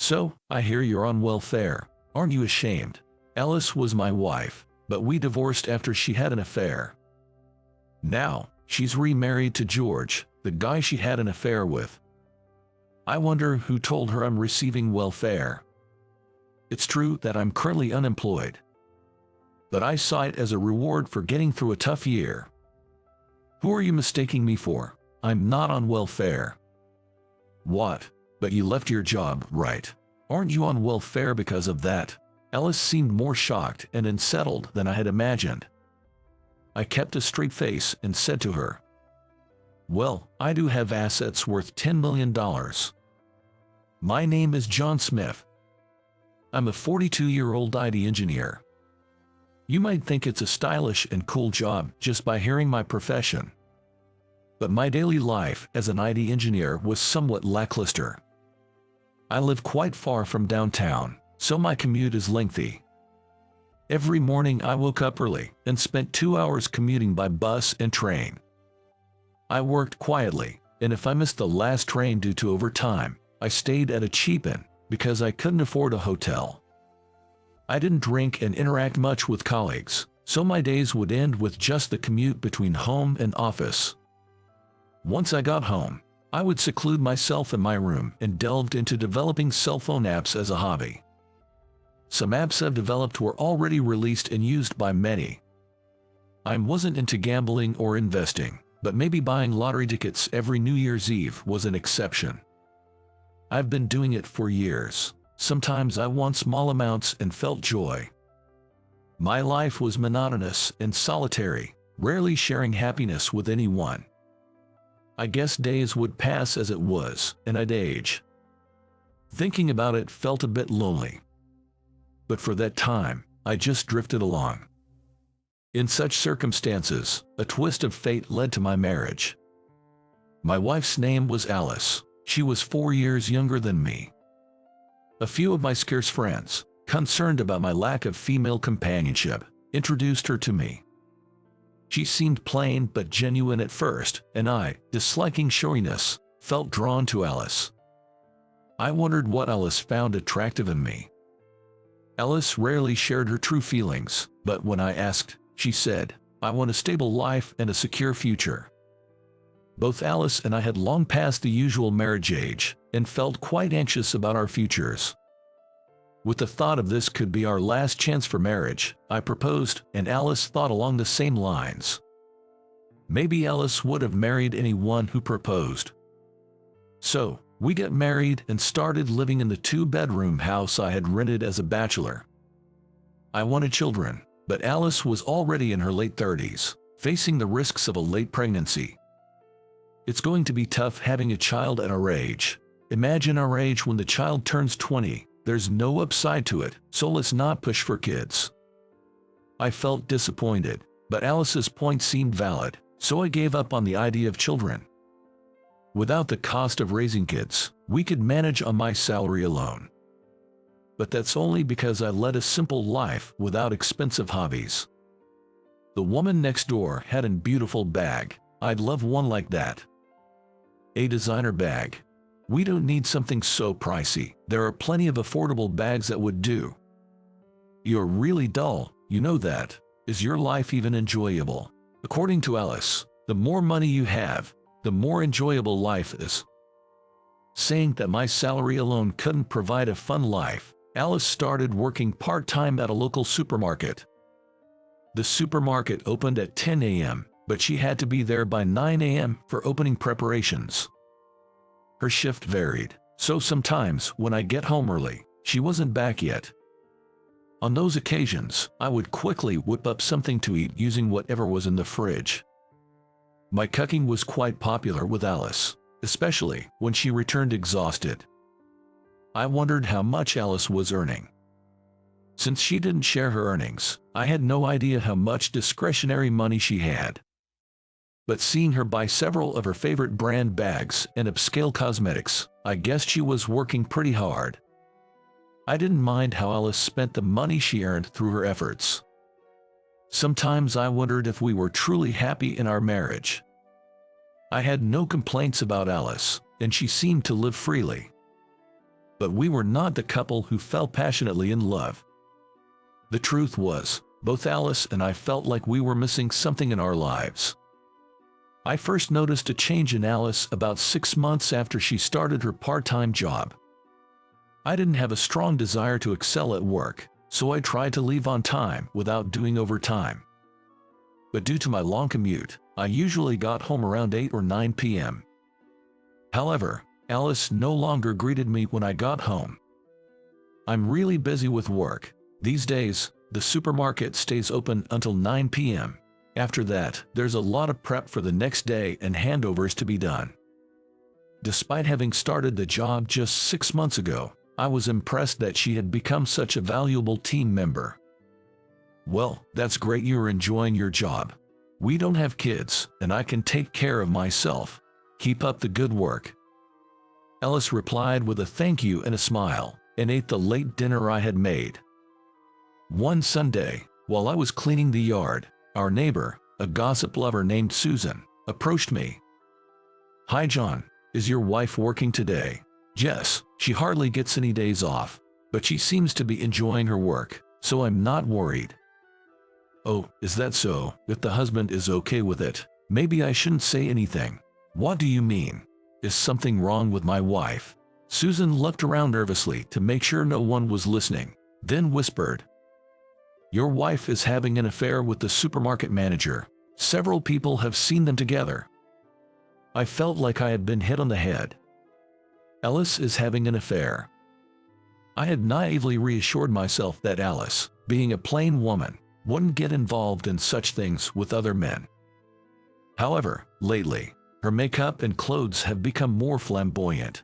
So, I hear you're on welfare. Aren't you ashamed? Alice was my wife, but we divorced after she had an affair. Now, she's remarried to George, the guy she had an affair with. I wonder who told her I'm receiving welfare. It's true that I'm currently unemployed, but I saw it as a reward for getting through a tough year. Who are you mistaking me for? I'm not on welfare. What? But you left your job, right? Aren't you on welfare because of that? Alice seemed more shocked and unsettled than I had imagined. I kept a straight face and said to her, "Well, I do have assets worth $10 million. My name is John Smith. I'm a 42-year-old IT engineer. You might think it's a stylish and cool job just by hearing my profession. But my daily life as an IT engineer was somewhat lackluster. I live quite far from downtown, so my commute is lengthy. Every morning I woke up early and spent 2 hours commuting by bus and train. I worked quietly, and if I missed the last train due to overtime, I stayed at a cheap inn because I couldn't afford a hotel. I didn't drink and interact much with colleagues, so my days would end with just the commute between home and office. Once I got home, I would seclude myself in my room and delved into developing cell phone apps as a hobby. Some apps I've developed were already released and used by many. I wasn't into gambling or investing, but maybe buying lottery tickets every New Year's Eve was an exception. I've been doing it for years. Sometimes I won small amounts and felt joy. My life was monotonous and solitary, rarely sharing happiness with anyone. I guess days would pass as it was, and I'd age. Thinking about it felt a bit lonely. But for that time, I just drifted along. In such circumstances, a twist of fate led to my marriage. My wife's name was Alice. She was 4 years younger than me. A few of my scarce friends, concerned about my lack of female companionship, introduced her to me. She seemed plain but genuine at first, and I, disliking showiness, felt drawn to Alice. I wondered what Alice found attractive in me. Alice rarely shared her true feelings, but when I asked, she said, "I want a stable life and a secure future." Both Alice and I had long passed the usual marriage age, and felt quite anxious about our futures. With the thought of this could be our last chance for marriage, I proposed, and Alice thought along the same lines. Maybe Alice would have married anyone who proposed. So, we got married and started living in the 2-bedroom house I had rented as a bachelor. I wanted children, but Alice was already in her late 30s, facing the risks of a late pregnancy. It's going to be tough having a child at our age. Imagine our age when the child turns 20. There's no upside to it, so let's not push for kids. I felt disappointed, but Alice's point seemed valid, so I gave up on the idea of children. Without the cost of raising kids, we could manage on my salary alone. But that's only because I led a simple life without expensive hobbies. The woman next door had a beautiful bag. I'd love one like that. A designer bag. We don't need something so pricey. There are plenty of affordable bags that would do. You're really dull, you know that. Is your life even enjoyable? According to Alice, the more money you have, the more enjoyable life is. Saying that my salary alone couldn't provide a fun life, Alice started working part-time at a local supermarket. The supermarket opened at 10 a.m., but she had to be there by 9 a.m. for opening preparations. Her shift varied, so sometimes when I get home early, she wasn't back yet. On those occasions, I would quickly whip up something to eat using whatever was in the fridge. My cooking was quite popular with Alice, especially when she returned exhausted. I wondered how much Alice was earning. Since she didn't share her earnings, I had no idea how much discretionary money she had. But seeing her buy several of her favorite brand bags and upscale cosmetics, I guessed she was working pretty hard. I didn't mind how Alice spent the money she earned through her efforts. Sometimes I wondered if we were truly happy in our marriage. I had no complaints about Alice, and she seemed to live freely. but we were not the couple who fell passionately in love. The truth was, both Alice and I felt like we were missing something in our lives. I first noticed a change in Alice about 6 months after she started her part-time job. I didn't have a strong desire to excel at work, so I tried to leave on time without doing overtime. But due to my long commute, I usually got home around 8 or 9 p.m. However, Alice no longer greeted me when I got home. "I'm really busy with work. These days, the supermarket stays open until 9 p.m. After that, there's a lot of prep for the next day and handovers to be done." Despite having started the job just 6 months ago, I was impressed that she had become such a valuable team member. "Well, that's great you're enjoying your job. We don't have kids, and I can take care of myself. Keep up the good work." Alice replied with a thank you and a smile, and ate the late dinner I had made. One Sunday, while I was cleaning the yard, our neighbor, a gossip lover named Susan, approached me. "Hi John, is your wife working today?" "Yes, she hardly gets any days off, but she seems to be enjoying her work, so I'm not worried." "Oh, is that so? If the husband is okay with it, maybe I shouldn't say anything." "What do you mean? Is something wrong with my wife?" Susan looked around nervously to make sure no one was listening, then whispered, "Your wife is having an affair with the supermarket manager. Several people have seen them together." I felt like I had been hit on the head. Alice is having an affair. I had naively reassured myself that Alice, being a plain woman, wouldn't get involved in such things with other men. However, lately, her makeup and clothes have become more flamboyant.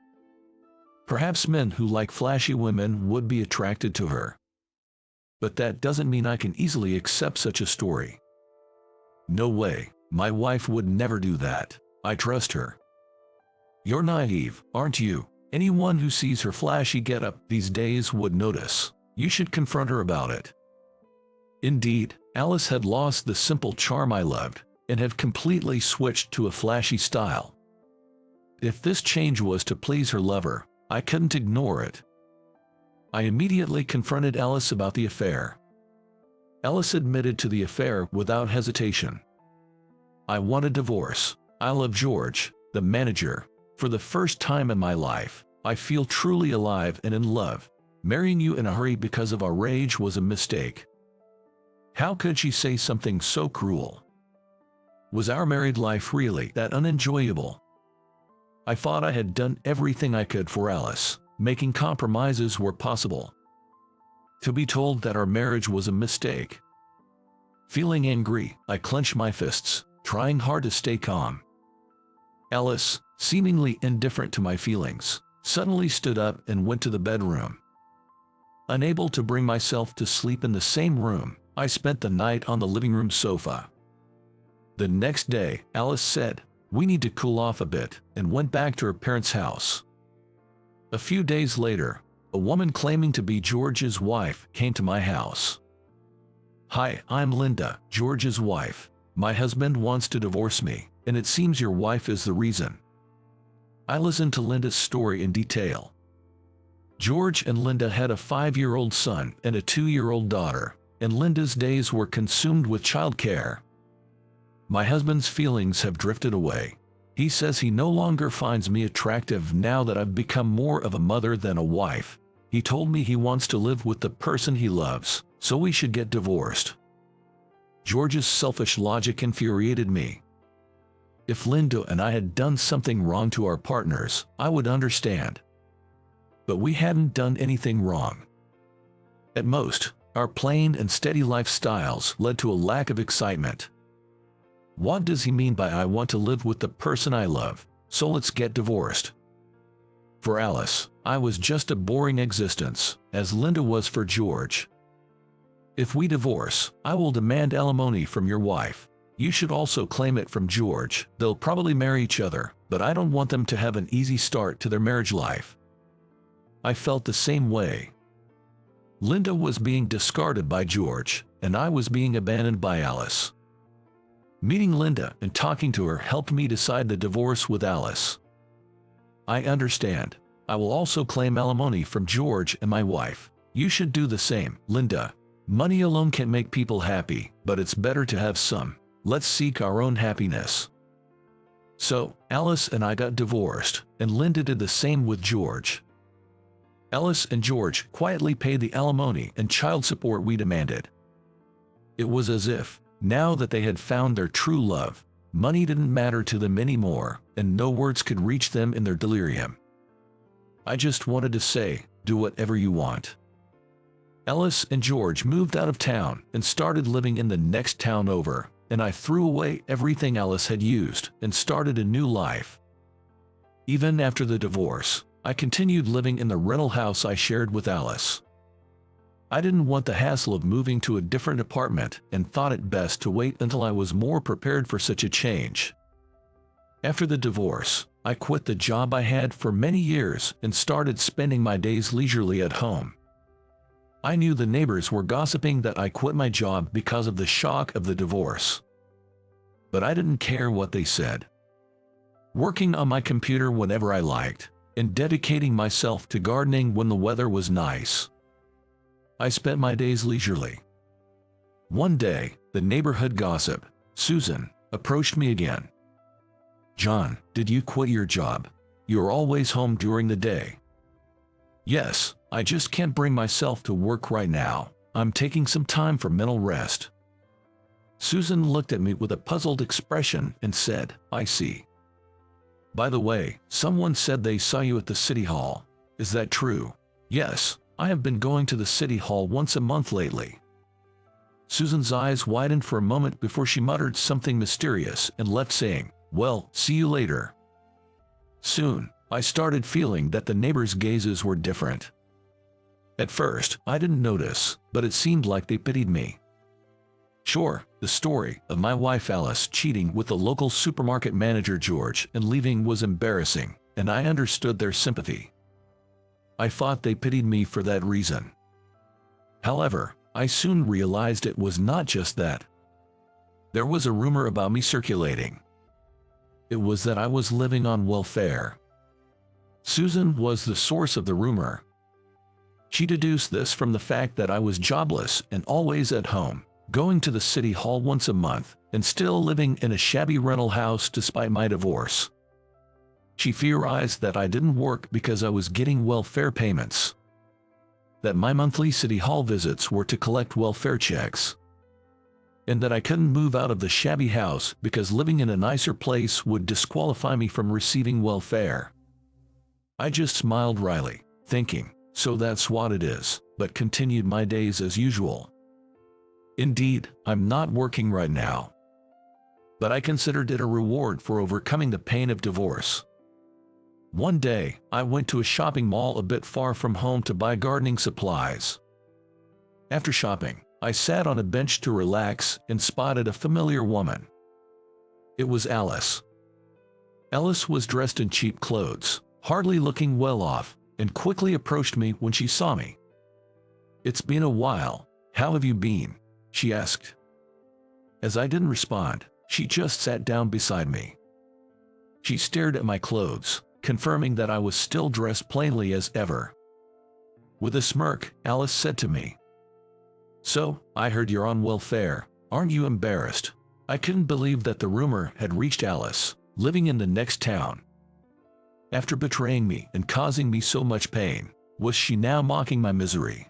Perhaps men who like flashy women would be attracted to her. But that doesn't mean I can easily accept such a story. No way, my wife would never do that. I trust her. "You're naive, aren't you? Anyone who sees her flashy getup these days would notice. You should confront her about it." Indeed, Alice had lost the simple charm I loved, and had completely switched to a flashy style. If this change was to please her lover, I couldn't ignore it. I immediately confronted Alice about the affair. Alice admitted to the affair without hesitation. "I want a divorce. I love George, the manager. For the first time in my life, I feel truly alive and in love. Marrying you in a hurry because of our rage was a mistake." How could she say something so cruel? Was our married life really that unenjoyable? I thought I had done everything I could for Alice, making compromises where possible. To be told that our marriage was a mistake. Feeling angry, I clenched my fists, trying hard to stay calm. Alice, seemingly indifferent to my feelings, suddenly stood up and went to the bedroom. Unable to bring myself to sleep in the same room, I spent the night on the living room sofa. The next day, Alice said, "We need to cool off a bit," and went back to her parents' house. A few days later, a woman claiming to be George's wife came to my house. "Hi, I'm Linda, George's wife. My husband wants to divorce me, and it seems your wife is the reason." I listened to Linda's story in detail. George and Linda had a 5-year-old son and a 2-year-old daughter, and Linda's days were consumed with childcare. "My husband's feelings have drifted away. He says he no longer finds me attractive now that I've become more of a mother than a wife. He told me he wants to live with the person he loves, so we should get divorced." George's selfish logic infuriated me. If Linda and I had done something wrong to our partners, I would understand. But we hadn't done anything wrong. At most, our plain and steady lifestyles led to a lack of excitement. What does he mean by "I want to live with the person I love, so let's get divorced"? For Alice, I was just a boring existence, as Linda was for George. "If we divorce, I will demand alimony from your wife. You should also claim it from George. They'll probably marry each other, but I don't want them to have an easy start to their marriage life." I felt the same way. Linda was being discarded by George, and I was being abandoned by Alice. Meeting Linda and talking to her helped me decide the divorce with Alice. I understand. I will also claim alimony from George and my wife. You should do the same, Linda. Money alone can't make people happy, but it's better to have some. Let's seek our own happiness. So, Alice and I got divorced, and Linda did the same with George. Alice and George quietly paid the alimony and child support we demanded. It was as if, now that they had found their true love, money didn't matter to them anymore, and no words could reach them in their delirium. I just wanted to say, do whatever you want. Alice and George moved out of town and started living in the next town over, and I threw away everything Alice had used and started a new life. Even after the divorce, I continued living in the rental house I shared with Alice. I didn't want the hassle of moving to a different apartment and thought it best to wait until I was more prepared for such a change. After the divorce, I quit the job I had for many years and started spending my days leisurely at home. I knew the neighbors were gossiping that I quit my job because of the shock of the divorce. But I didn't care what they said. Working on my computer whenever I liked, and dedicating myself to gardening when the weather was nice. I spent my days leisurely. One day, the neighborhood gossip, Susan, approached me again. John, did you quit your job? You're always home during the day. Yes, I just can't bring myself to work right now. I'm taking some time for mental rest. Susan looked at me with a puzzled expression and said, I see. By the way, someone said they saw you at the city hall. Is that true? Yes, I have been going to the city hall once a month lately. Susan's eyes widened for a moment before she muttered something mysterious and left saying, well, see you later. Soon, I started feeling that the neighbors' gazes were different. At first, I didn't notice, but it seemed like they pitied me. Sure, the story of my wife Alice cheating with the local supermarket manager George and leaving was embarrassing, and I understood their sympathy. I thought they pitied me for that reason. However, I soon realized it was not just that. There was a rumor about me circulating. It was that I was living on welfare. Susan was the source of the rumor. She deduced this from the fact that I was jobless and always at home, going to the city hall once a month, and still living in a shabby rental house despite my divorce. She theorized that I didn't work because I was getting welfare payments. That my monthly city hall visits were to collect welfare checks. And that I couldn't move out of the shabby house because living in a nicer place would disqualify me from receiving welfare. I just smiled wryly, thinking, so that's what it is, but continued my days as usual. Indeed, I'm not working right now. But I considered it a reward for overcoming the pain of divorce. One day, I went to a shopping mall a bit far from home to buy gardening supplies. After shopping, I sat on a bench to relax and spotted a familiar woman. It was Alice. Alice was dressed in cheap clothes, hardly looking well off, and quickly approached me when she saw me. It's been a while. How have you been? She asked. As I didn't respond, she just sat down beside me. She stared at my clothes, confirming that I was still dressed plainly as ever. With a smirk, Alice said to me, so, I heard you're on welfare. Aren't you embarrassed? I couldn't believe that the rumor had reached Alice, living in the next town. After betraying me and causing me so much pain, was she now mocking my misery?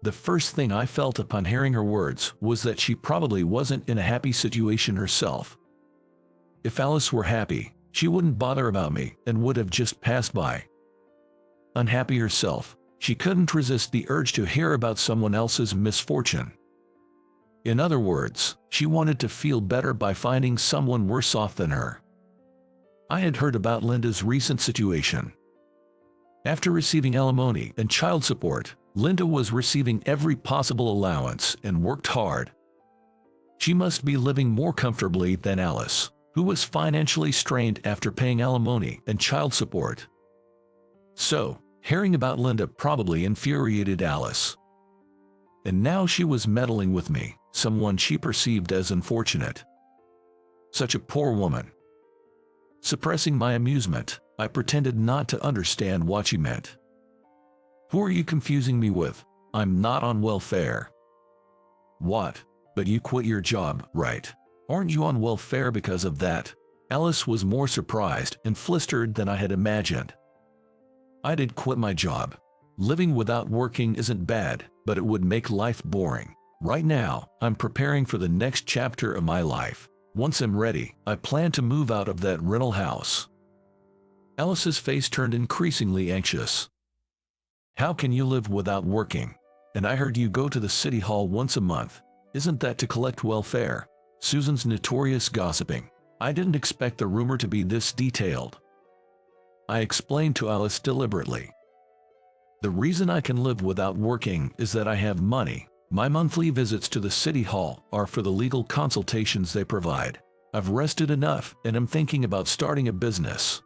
The first thing I felt upon hearing her words was that she probably wasn't in a happy situation herself. If Alice were happy, she wouldn't bother about me and would have just passed by. Unhappy herself, she couldn't resist the urge to hear about someone else's misfortune. In other words, she wanted to feel better by finding someone worse off than her. I had heard about Linda's recent situation. After receiving alimony and child support, Linda was receiving every possible allowance and worked hard. She must be living more comfortably than Alice, who was financially strained after paying alimony and child support. So, hearing about Linda probably infuriated Alice. And now she was meddling with me, someone she perceived as unfortunate. Such a poor woman. Suppressing my amusement, I pretended not to understand what she meant. Who are you confusing me with? I'm not on welfare. What? But you quit your job, right? Aren't you on welfare because of that? Alice was more surprised and flustered than I had imagined. I did quit my job. Living without working isn't bad, but it would make life boring. Right now, I'm preparing for the next chapter of my life. Once I'm ready, I plan to move out of that rental house. Alice's face turned increasingly anxious. How can you live without working? And I heard you go to the city hall once a month. Isn't that to collect welfare? Susan's notorious gossiping. I didn't expect the rumor to be this detailed. I explained to Alice deliberately. The reason I can live without working is that I have money. My monthly visits to the city hall are for the legal consultations they provide. I've rested enough and am thinking about starting a business.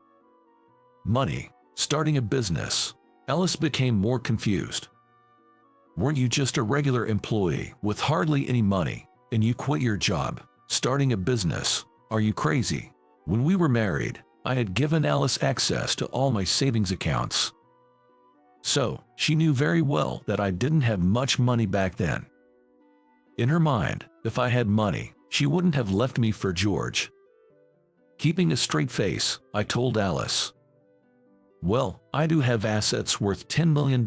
Money. Starting a business. Alice became more confused. Weren't you just a regular employee with hardly any money, and you quit your job, starting a business? Are you crazy? When we were married, I had given Alice access to all my savings accounts. So, she knew very well that I didn't have much money back then. In her mind, if I had money, she wouldn't have left me for George. Keeping a straight face, I told Alice. Well, I do have assets worth $10 million.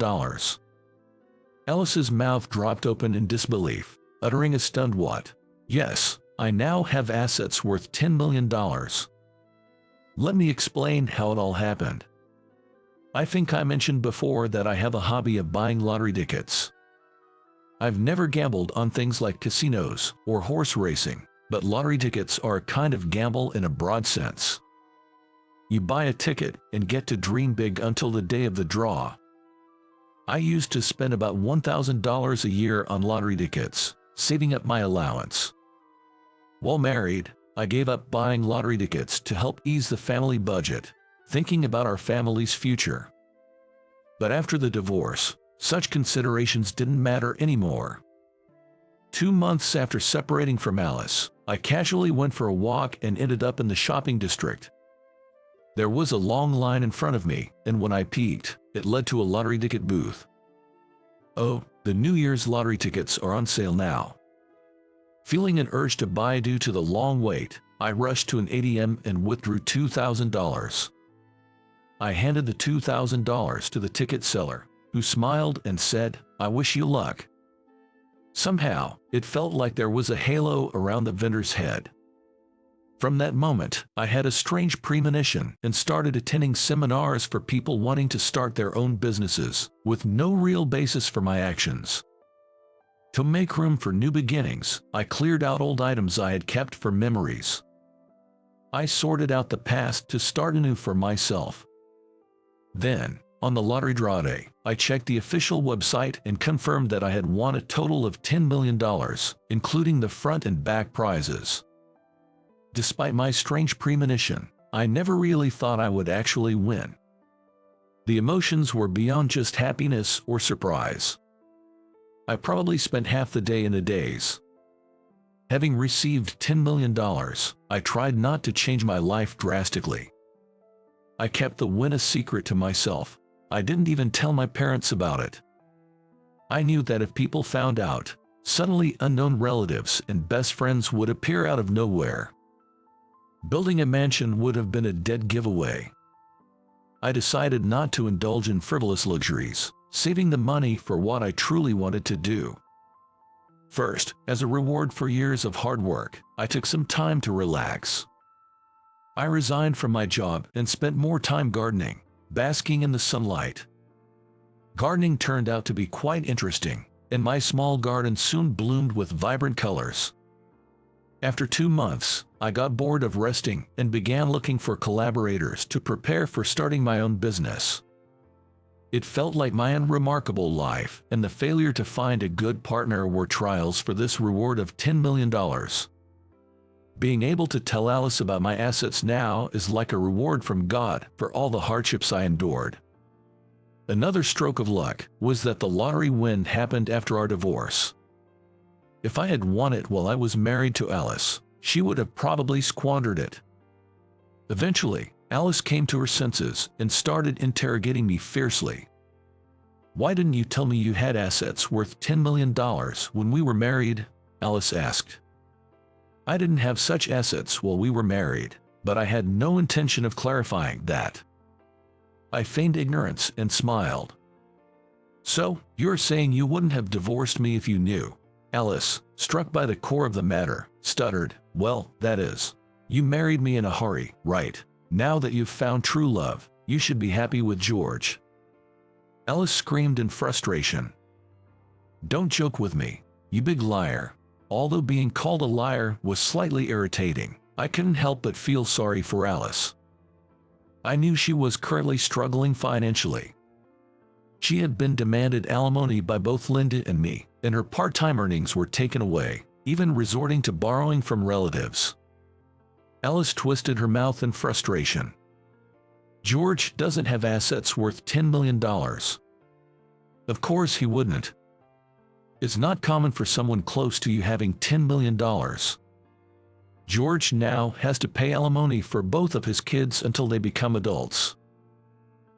Alice's mouth dropped open in disbelief, uttering a stunned what? Yes, I now have assets worth $10 million. Let me explain how it all happened. I think I mentioned before that I have a hobby of buying lottery tickets. I've never gambled on things like casinos or horse racing, but lottery tickets are a kind of gamble in a broad sense. You buy a ticket and get to dream big until the day of the draw. I used to spend about $1,000 a year on lottery tickets, saving up my allowance. While married, I gave up buying lottery tickets to help ease the family budget, thinking about our family's future. But after the divorce, such considerations didn't matter anymore. 2 months after separating from Alice, I casually went for a walk and ended up in the shopping district. There was a long line in front of me, and when I peeked, it led to a lottery ticket booth. Oh, the New Year's lottery tickets are on sale now. Feeling an urge to buy due to the long wait, I rushed to an ATM and withdrew $2,000. I handed the $2,000 to the ticket seller, who smiled and said, "I wish you luck." Somehow, it felt like there was a halo around the vendor's head. From that moment, I had a strange premonition and started attending seminars for people wanting to start their own businesses, with no real basis for my actions. To make room for new beginnings, I cleared out old items I had kept for memories. I sorted out the past to start anew for myself. Then, on the lottery draw day, I checked the official website and confirmed that I had won a total of $10 million, including the front and back prizes. Despite my strange premonition, I never really thought I would actually win. The emotions were beyond just happiness or surprise. I probably spent half the day in a daze. Having received $10 million, I tried not to change my life drastically. I kept the win a secret to myself. I didn't even tell my parents about it. I knew that if people found out, suddenly unknown relatives and best friends would appear out of nowhere. Building a mansion would have been a dead giveaway. I decided not to indulge in frivolous luxuries, saving the money for what I truly wanted to do. First, as a reward for years of hard work, I took some time to relax. I resigned from my job and spent more time gardening, basking in the sunlight. Gardening turned out to be quite interesting, and my small garden soon bloomed with vibrant colors. After 2 months, I got bored of resting and began looking for collaborators to prepare for starting my own business. It felt like my unremarkable life and the failure to find a good partner were trials for this reward of $10 million. Being able to tell Alice about my assets now is like a reward from God for all the hardships I endured. Another stroke of luck was that the lottery win happened after our divorce. If I had won it while I was married to Alice, she would have probably squandered it. Eventually, Alice came to her senses and started interrogating me fiercely. "Why didn't you tell me you had assets worth $10 million when we were married?" Alice asked. "I didn't have such assets while we were married, but I had no intention of clarifying that." I feigned ignorance and smiled. "So, you're saying you wouldn't have divorced me if you knew?" Alice, struck by the core of the matter, stuttered. "Well, that is, you married me in a hurry, right? Now that you've found true love, you should be happy with George." Alice screamed in frustration. "Don't joke with me, you big liar." Although being called a liar was slightly irritating, I couldn't help but feel sorry for Alice. I knew she was currently struggling financially. She had been demanded alimony by both Linda and me, and her part-time earnings were taken away, even resorting to borrowing from relatives. Alice twisted her mouth in frustration. "George doesn't have assets worth $10 million. Of course he wouldn't. It's not common for someone close to you having $10 million. George now has to pay alimony for both of his kids until they become adults,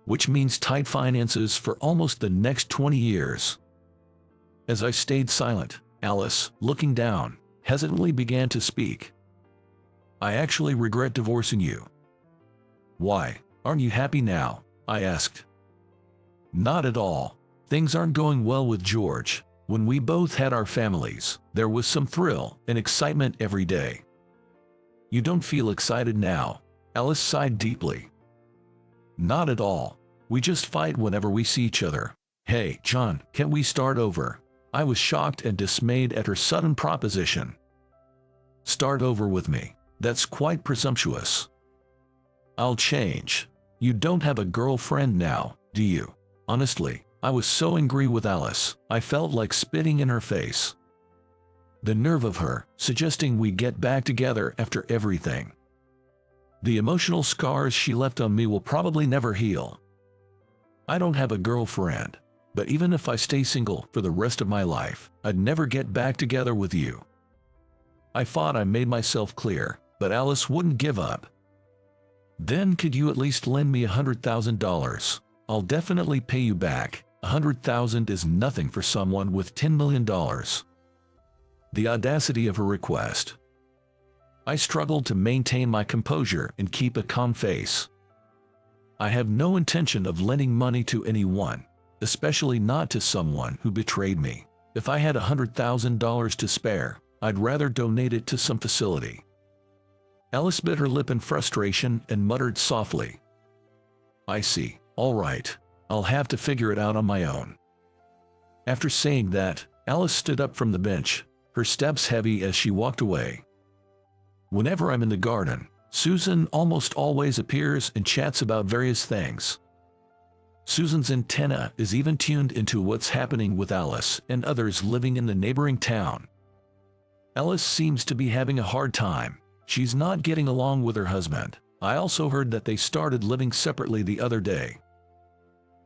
which means tight finances for almost the next 20 years. As I stayed silent, Alice, looking down, hesitantly began to speak. "I actually regret divorcing you." "Why, aren't you happy now?" I asked. "Not at all. Things aren't going well with George. When we both had our families, there was some thrill and excitement every day." "You don't feel excited now?" Alice sighed deeply. "Not at all. We just fight whenever we see each other." "Hey, John, can't we start over?" I was shocked and dismayed at her sudden proposition. "Start over with me? That's quite presumptuous." "I'll change. You don't have a girlfriend now, do you?" Honestly, I was so angry with Alice, I felt like spitting in her face. The nerve of her, suggesting we get back together after everything. The emotional scars she left on me will probably never heal. "I don't have a girlfriend, but even if I stay single for the rest of my life, I'd never get back together with you." I thought I made myself clear, but Alice wouldn't give up. "Then could you at least lend me $100,000? I'll definitely pay you back. $100,000 is nothing for someone with $10 million. The audacity of her request. I struggled to maintain my composure and keep a calm face. I have no intention of lending money to anyone, especially not to someone who betrayed me. If I had $100,000 to spare, I'd rather donate it to some facility." Alice bit her lip in frustration and muttered softly, "I see. All right. I'll have to figure it out on my own." After saying that, Alice stood up from the bench, her steps heavy as she walked away. Whenever I'm in the garden, Susan almost always appears and chats about various things. Susan's antenna is even tuned into what's happening with Alice and others living in the neighboring town. Alice seems to be having a hard time. She's not getting along with her husband. I also heard that they started living separately the other day.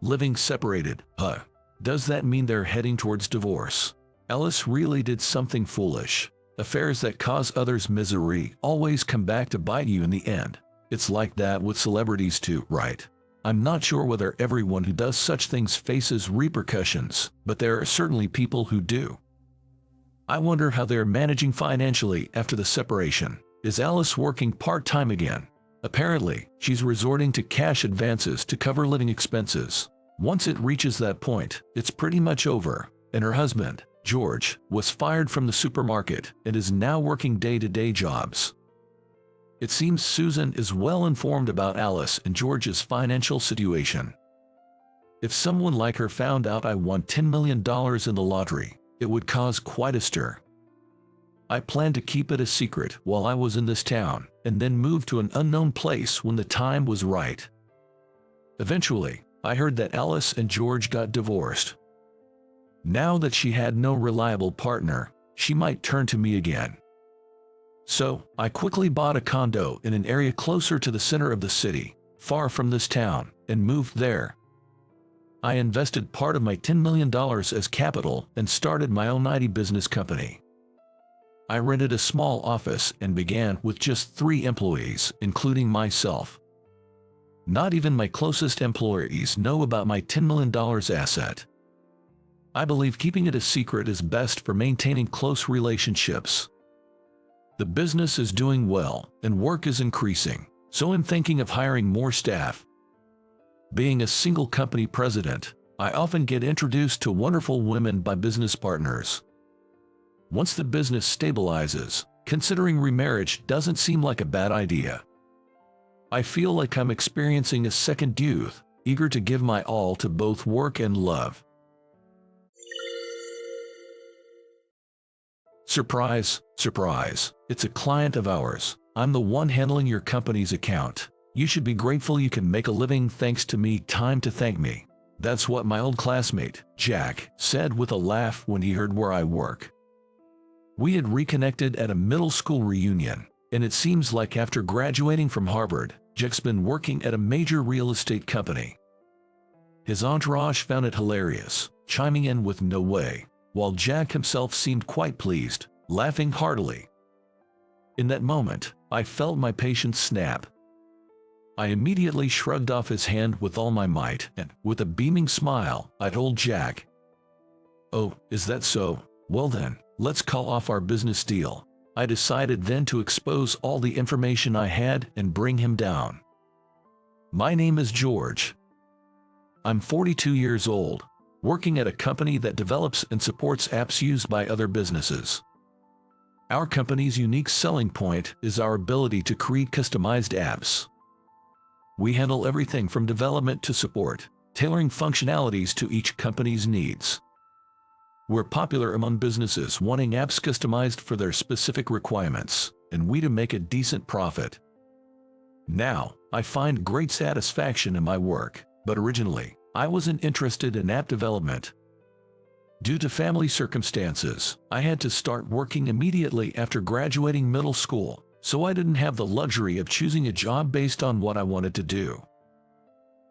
Living separated, huh? Does that mean they're heading towards divorce? Alice really did something foolish. Affairs that cause others misery always come back to bite you in the end. It's like that with celebrities too, right? I'm not sure whether everyone who does such things faces repercussions, but there are certainly people who do. I wonder how they're managing financially after the separation. Is Alice working part-time again? Apparently, she's resorting to cash advances to cover living expenses. Once it reaches that point, it's pretty much over, and her husband, George, was fired from the supermarket and is now working day-to-day jobs. It seems Susan is well informed about Alice and George's financial situation. If someone like her found out I won $10 million in the lottery, it would cause quite a stir. I planned to keep it a secret while I was in this town, and then move to an unknown place when the time was right. Eventually, I heard that Alice and George got divorced. Now that she had no reliable partner, she might turn to me again. So, I quickly bought a condo in an area closer to the center of the city, far from this town, and moved there. I invested part of my $10 million as capital and started my own IT business company. I rented a small office and began with just 3 employees, including myself. Not even my closest employees know about my $10 million asset. I believe keeping it a secret is best for maintaining close relationships. The business is doing well and work is increasing, so I'm thinking of hiring more staff. Being a single company president, I often get introduced to wonderful women by business partners. Once the business stabilizes, considering remarriage doesn't seem like a bad idea. I feel like I'm experiencing a second youth, eager to give my all to both work and love. Surprise, surprise, it's a client of ours. I'm the one handling your company's account. You should be grateful you can make a living thanks to me. Time to thank me. That's what my old classmate, Jack, said with a laugh when he heard where I work. We had reconnected at a middle school reunion, and it seems like after graduating from Harvard, Jack's been working at a major real estate company. His entourage found it hilarious, chiming in with "no way," while Jack himself seemed quite pleased, laughing heartily. In that moment, I felt my patience snap. I immediately shrugged off his hand with all my might, and, with a beaming smile, I told Jack, "Oh, is that so? Well then, let's call off our business deal." I decided then to expose all the information I had and bring him down. My name is George. I'm 42 years old, working at a company that develops and supports apps used by other businesses. Our company's unique selling point is our ability to create customized apps. We handle everything from development to support, tailoring functionalities to each company's needs. We're popular among businesses wanting apps customized for their specific requirements, and we to make a decent profit. Now, I find great satisfaction in my work, but originally, I wasn't interested in app development. Due to family circumstances, I had to start working immediately after graduating middle school, so I didn't have the luxury of choosing a job based on what I wanted to do.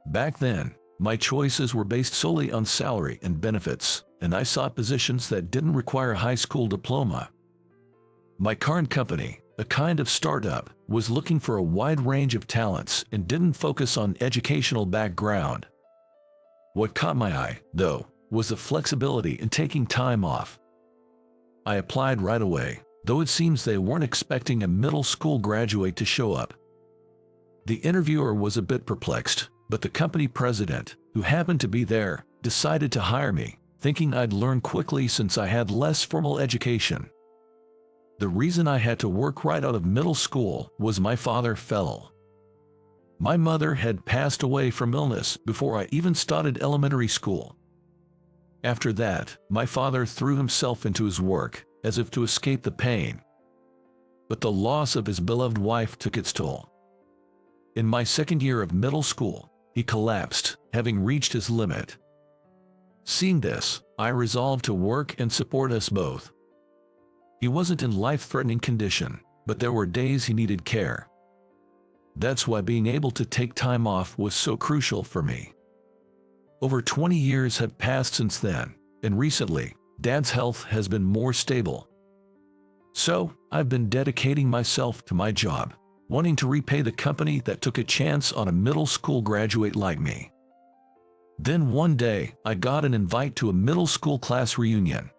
Back then, my choices were based solely on salary and benefits, and I sought positions that didn't require a high school diploma. My current company, a kind of startup, was looking for a wide range of talents and didn't focus on educational background. What caught my eye, though, was the flexibility in taking time off. I applied right away, though it seems they weren't expecting a middle school graduate to show up. The interviewer was a bit perplexed, but the company president, who happened to be there, decided to hire me, thinking I'd learn quickly since I had less formal education. The reason I had to work right out of middle school was my father fell. My mother had passed away from illness before I even started elementary school. After that, my father threw himself into his work, as if to escape the pain. But the loss of his beloved wife took its toll. In my second year of middle school, he collapsed, having reached his limit. Seeing this, I resolved to work and support us both. He wasn't in life-threatening condition, but there were days he needed care. That's why being able to take time off was so crucial for me. Over 20 years have passed since then, and recently, Dad's health has been more stable. So, I've been dedicating myself to my job, wanting to repay the company that took a chance on a middle school graduate like me. Then one day, I got an invite to a middle school class reunion.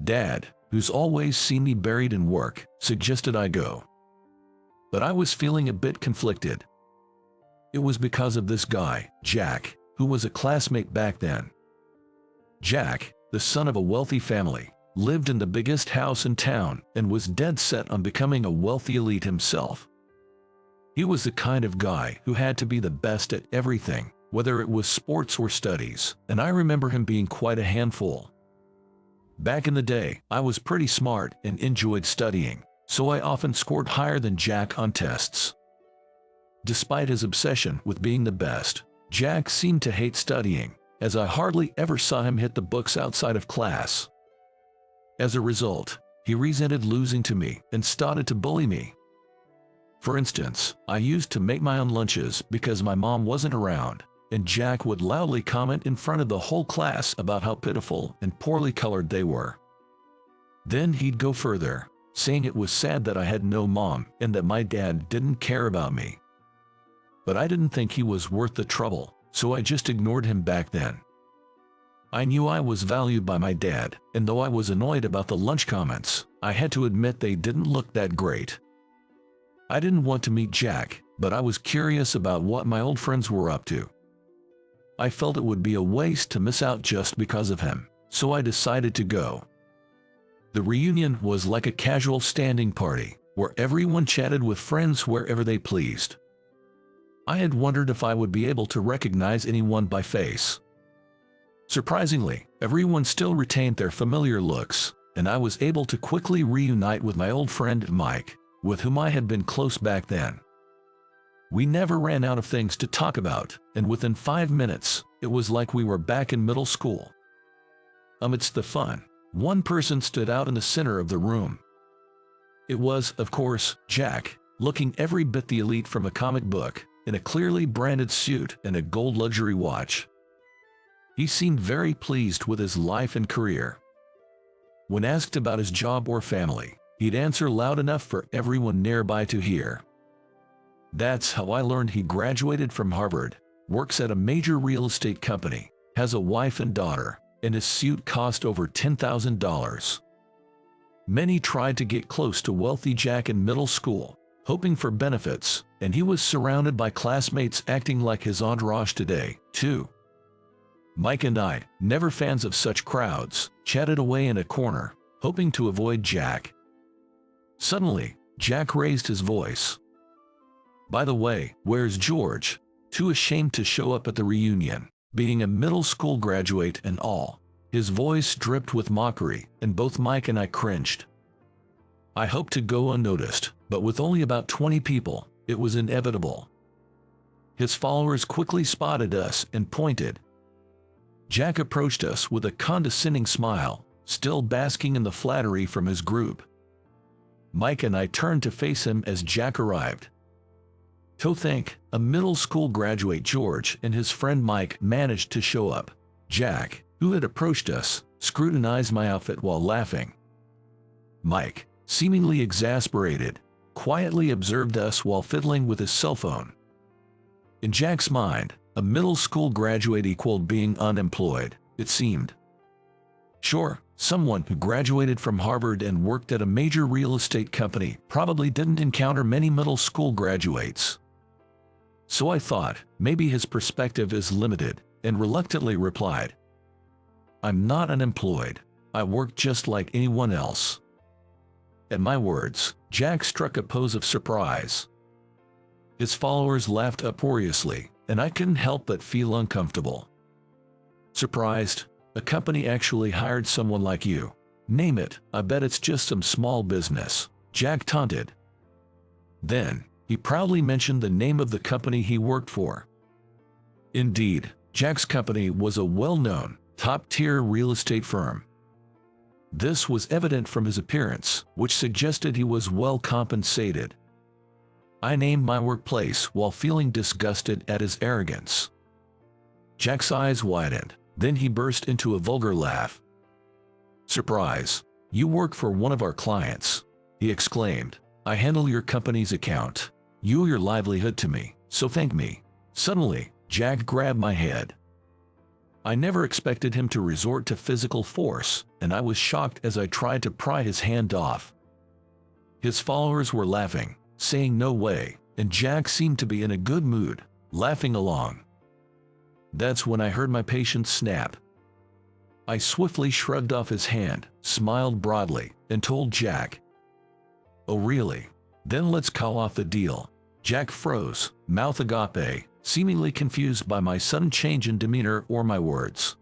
Dad, who's always seen me buried in work, suggested I go. But I was feeling a bit conflicted. It was because of this guy, Jack, who was a classmate back then. Jack, the son of a wealthy family, lived in the biggest house in town and was dead set on becoming a wealthy elite himself. He was the kind of guy who had to be the best at everything, whether it was sports or studies, and I remember him being quite a handful. Back in the day, I was pretty smart and enjoyed studying, so I often scored higher than Jack on tests. Despite his obsession with being the best, Jack seemed to hate studying, as I hardly ever saw him hit the books outside of class. As a result, he resented losing to me and started to bully me. For instance, I used to make my own lunches because my mom wasn't around, and Jack would loudly comment in front of the whole class about how pitiful and poorly colored they were. Then he'd go further, saying it was sad that I had no mom and that my dad didn't care about me. but I didn't think he was worth the trouble, so I just ignored him back then. I knew I was valued by my dad, and though I was annoyed about the lunch comments, I had to admit they didn't look that great. I didn't want to meet Jack, but I was curious about what my old friends were up to. I felt it would be a waste to miss out just because of him, so I decided to go. The reunion was like a casual standing party, where everyone chatted with friends wherever they pleased. I had wondered if I would be able to recognize anyone by face. Surprisingly, everyone still retained their familiar looks, and I was able to quickly reunite with my old friend Mike, with whom I had been close back then. We never ran out of things to talk about, and within 5 minutes, it was like we were back in middle school. Amidst the fun, one person stood out in the center of the room. It was, of course, Jack, looking every bit the elite from a comic book, in a clearly branded suit and a gold luxury watch. He seemed very pleased with his life and career. When asked about his job or family, he'd answer loud enough for everyone nearby to hear. That's how I learned he graduated from Harvard, works at a major real estate company, has a wife and daughter, and his suit cost over $10,000. Many tried to get close to wealthy Jack in middle school, hoping for benefits, and he was surrounded by classmates acting like his entourage today, too. Mike and I, never fans of such crowds, chatted away in a corner, hoping to avoid Jack. Suddenly, Jack raised his voice. "By the way, where's George?" Too ashamed to show up at the reunion, being a middle school graduate and all. His voice dripped with mockery, and both Mike and I cringed. I hoped to go unnoticed, but with only about 20 people, it was inevitable. His followers quickly spotted us and pointed. Jack approached us with a condescending smile, still basking in the flattery from his group. Mike and I turned to face him as Jack arrived. To think, a middle school graduate George and his friend Mike managed to show up. Jack, who had approached us, scrutinized my outfit while laughing. Mike, seemingly exasperated, quietly observed us while fiddling with his cell phone. In Jack's mind, a middle school graduate equaled being unemployed, it seemed. Sure, someone who graduated from Harvard and worked at a major real estate company probably didn't encounter many middle school graduates. So I thought, maybe his perspective is limited, and reluctantly replied, "I'm not unemployed. I work just like anyone else." At my words, Jack struck a pose of surprise. His followers laughed uproariously, and I couldn't help but feel uncomfortable. Surprised? A company actually hired someone like you? Name it, I bet it's just some small business, Jack taunted. Then, he proudly mentioned the name of the company he worked for. Indeed, Jack's company was a well-known, top-tier real estate firm. This was evident from his appearance, which suggested he was well compensated. I named my workplace while feeling disgusted at his arrogance. Jack's eyes widened, then he burst into a vulgar laugh. "Surprise! You work for one of our clients," he exclaimed. "I handle your company's account. You owe your livelihood to me, so thank me." Suddenly, Jack grabbed my head. I never expected him to resort to physical force, and I was shocked as I tried to pry his hand off. His followers were laughing, saying no way, and Jack seemed to be in a good mood, laughing along. That's when I heard my patience snap. I swiftly shrugged off his hand, smiled broadly, and told Jack, "Oh really? Then let's call off the deal." Jack froze, mouth agape, seemingly confused by my sudden change in demeanor or my words.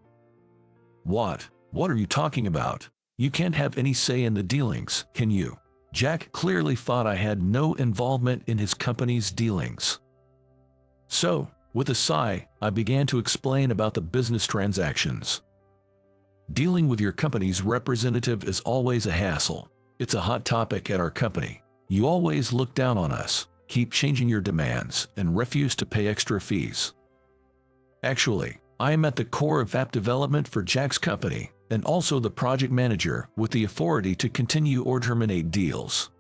What are you talking about? You can't have any say in the dealings, can you?" Jack clearly thought I had no involvement in his company's dealings. So, with a sigh, I began to explain about the business transactions. "Dealing with your company's representative is always a hassle. It's a hot topic at our company. You always look down on us, keep changing your demands, and refuse to pay extra fees." Actually, I am at the core of app development for Jack's company, and also the project manager with the authority to continue or terminate deals.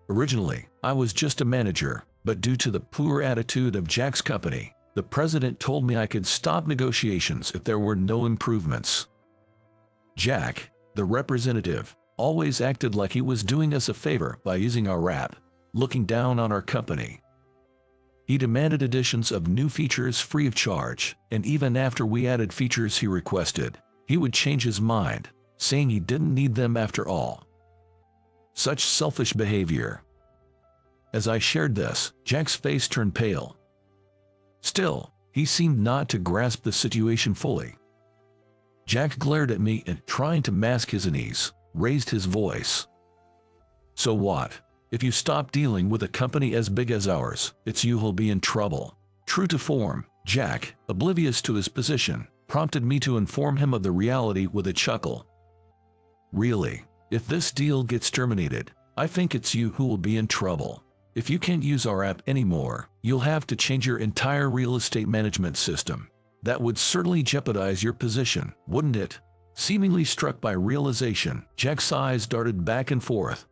Originally, I was just a manager, but due to the poor attitude of Jack's company, the president told me I could stop negotiations if there were no improvements. Jack, the representative, always acted like he was doing us a favor by using our app, looking down on our company. He demanded additions of new features free of charge, and even after we added features he requested, he would change his mind, saying he didn't need them after all. Such selfish behavior. As I shared this, Jack's face turned pale. Still, he seemed not to grasp the situation fully. Jack glared at me and, trying to mask his unease, raised his voice. "So what? If you stop dealing with a company as big as ours, it's you who'll be in trouble." True to form, Jack, oblivious to his position, prompted me to inform him of the reality with a chuckle. "Really, if this deal gets terminated, I think it's you who will be in trouble. If you can't use our app anymore, you'll have to change your entire real estate management system. That would certainly jeopardize your position, wouldn't it?" Seemingly struck by realization, Jack's eyes darted back and forth.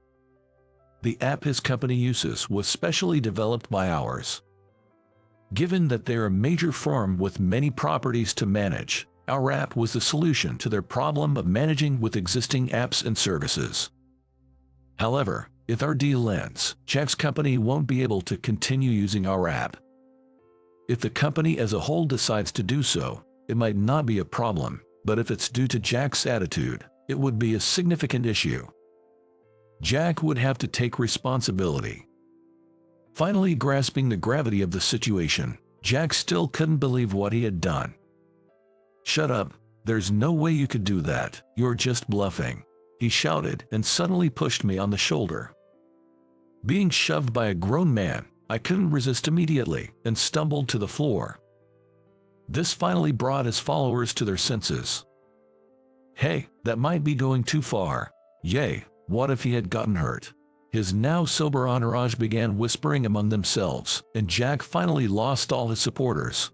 The app his company uses was specially developed by ours. Given that they're a major firm with many properties to manage, our app was the solution to their problem of managing with existing apps and services. However, if our deal ends, Jack's company won't be able to continue using our app. If the company as a whole decides to do so, it might not be a problem, but if it's due to Jack's attitude, it would be a significant issue. Jack would have to take responsibility. Finally grasping the gravity of the situation, Jack still couldn't believe what he had done. "Shut up, there's no way you could do that, you're just bluffing," he shouted and suddenly pushed me on the shoulder. Being shoved by a grown man, I couldn't resist immediately and stumbled to the floor. This finally brought his followers to their senses. "Hey, that might be going too far. Yay, what if he had gotten hurt?" His now sober entourage began whispering among themselves, and Jack finally lost all his supporters.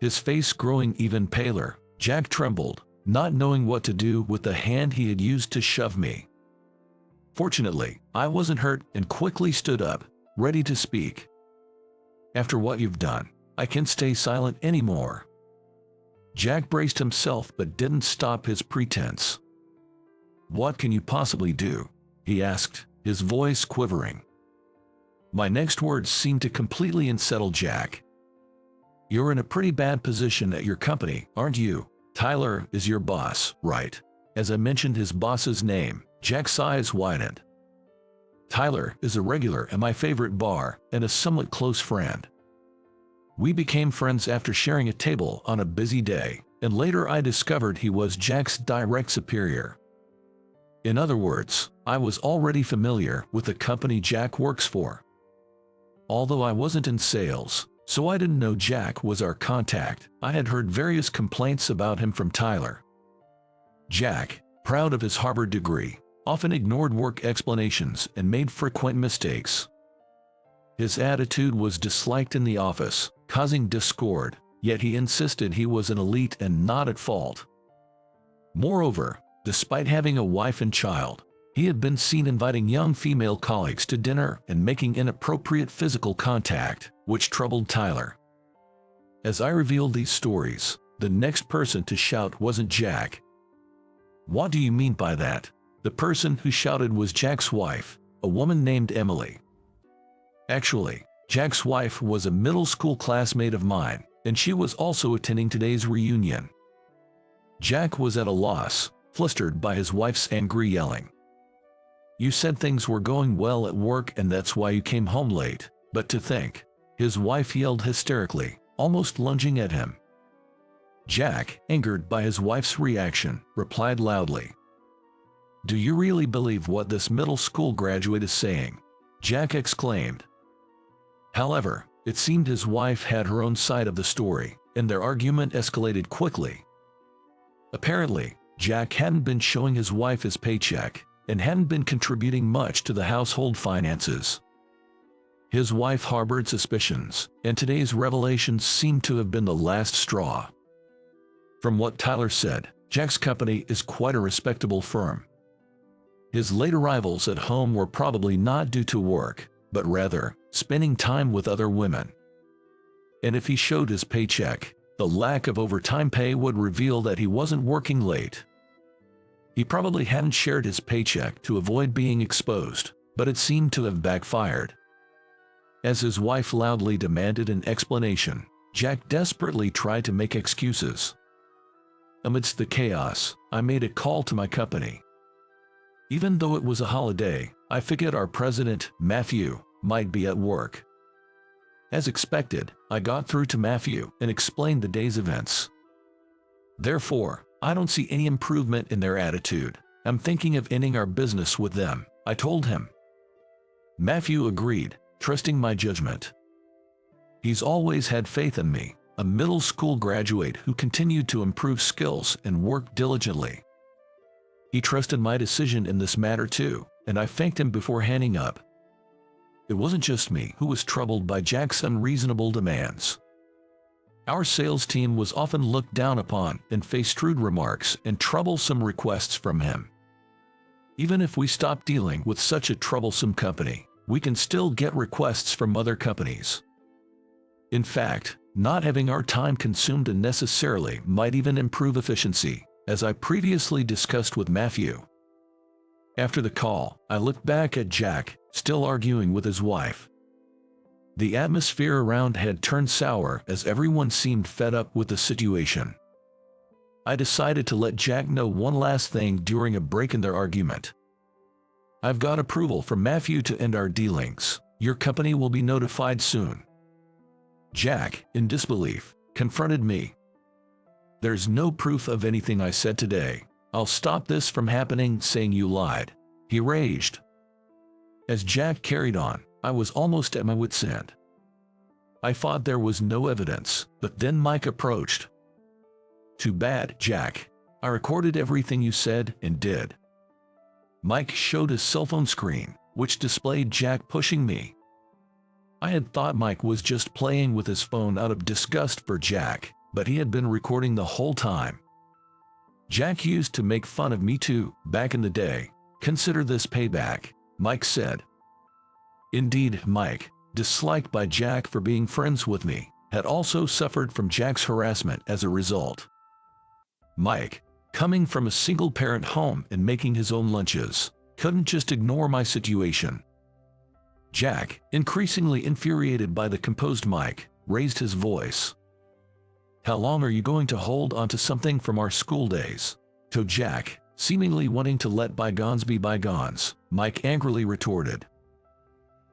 His face growing even paler, Jack trembled, not knowing what to do with the hand he had used to shove me. Fortunately, I wasn't hurt and quickly stood up, ready to speak. "After what you've done, I can't stay silent anymore." Jack braced himself but didn't stop his pretense. "What can you possibly do?" he asked, his voice quivering. My next words seemed to completely unsettle Jack. "You're in a pretty bad position at your company, aren't you? Tyler is your boss, right?" As I mentioned his boss's name, Jack's eyes widened. "Tyler is a regular at my favorite bar and a somewhat close friend. We became friends after sharing a table on a busy day, and later I discovered he was Jack's direct superior. In other words, I was already familiar with the company Jack works for. Although I wasn't in sales, so I didn't know Jack was our contact, I had heard various complaints about him from Tyler. Jack, proud of his Harvard degree, often ignored work explanations and made frequent mistakes. His attitude was disliked in the office, causing discord, yet he insisted he was an elite and not at fault. Moreover, despite having a wife and child, he had been seen inviting young female colleagues to dinner and making inappropriate physical contact, which troubled Tyler. As I revealed these stories, the next person to shout wasn't Jack. "What do you mean by that?" The person who shouted was Jack's wife, a woman named Emily. Actually, Jack's wife was a middle school classmate of mine, and she was also attending today's reunion. Jack was at a loss, flustered by his wife's angry yelling. "You said things were going well at work and that's why you came home late, but to think," his wife yelled hysterically, almost lunging at him. Jack, angered by his wife's reaction, replied loudly. "Do you really believe what this middle school graduate is saying?" Jack exclaimed. However, it seemed his wife had her own side of the story, and their argument escalated quickly. Apparently, Jack hadn't been showing his wife his paycheck, and hadn't been contributing much to the household finances. His wife harbored suspicions, and today's revelations seemed to have been the last straw. From what Tyler said, Jack's company is quite a respectable firm. His late arrivals at home were probably not due to work, but rather spending time with other women. And if he showed his paycheck, the lack of overtime pay would reveal that he wasn't working late. He probably hadn't shared his paycheck to avoid being exposed, but it seemed to have backfired. As his wife loudly demanded an explanation, Jack desperately tried to make excuses. Amidst the chaos, I made a call to my company. Even though it was a holiday, I figured our president, Matthew, might be at work. As expected, I got through to Matthew and explained the day's events. Therefore, I don't see any improvement in their attitude. I'm thinking of ending our business with them, I told him. Matthew agreed, trusting my judgment. He's always had faith in me, a middle school graduate who continued to improve skills and work diligently. He trusted my decision in this matter too, and I thanked him before hanging up. It wasn't just me who was troubled by Jack's unreasonable demands. Our sales team was often looked down upon and faced rude remarks and troublesome requests from him. Even if we stop dealing with such a troublesome company, we can still get requests from other companies. In fact, not having our time consumed unnecessarily might even improve efficiency, as I previously discussed with Matthew. After the call, I looked back at Jack, still arguing with his wife. The atmosphere around had turned sour as everyone seemed fed up with the situation. I decided to let Jack know one last thing during a break in their argument. I've got approval from Matthew to end our dealings. Your company will be notified soon. Jack, in disbelief, confronted me. There's no proof of anything I said today. I'll stop this from happening, saying you lied. He raged. As Jack carried on, I was almost at my wit's end. I thought there was no evidence, but then Mike approached. Too bad, Jack. I recorded everything you said and did. Mike showed his cell phone screen, which displayed Jack pushing me. I had thought Mike was just playing with his phone out of disgust for Jack, but he had been recording the whole time. Jack used to make fun of me too, back in the day. Consider this payback, Mike said. Indeed, Mike, disliked by Jack for being friends with me, had also suffered from Jack's harassment as a result. Mike, coming from a single-parent home and making his own lunches, couldn't just ignore my situation. Jack, increasingly infuriated by the composed Mike, raised his voice. How long are you going to hold on to something from our school days? To Jack, seemingly wanting to let bygones be bygones, Mike angrily retorted.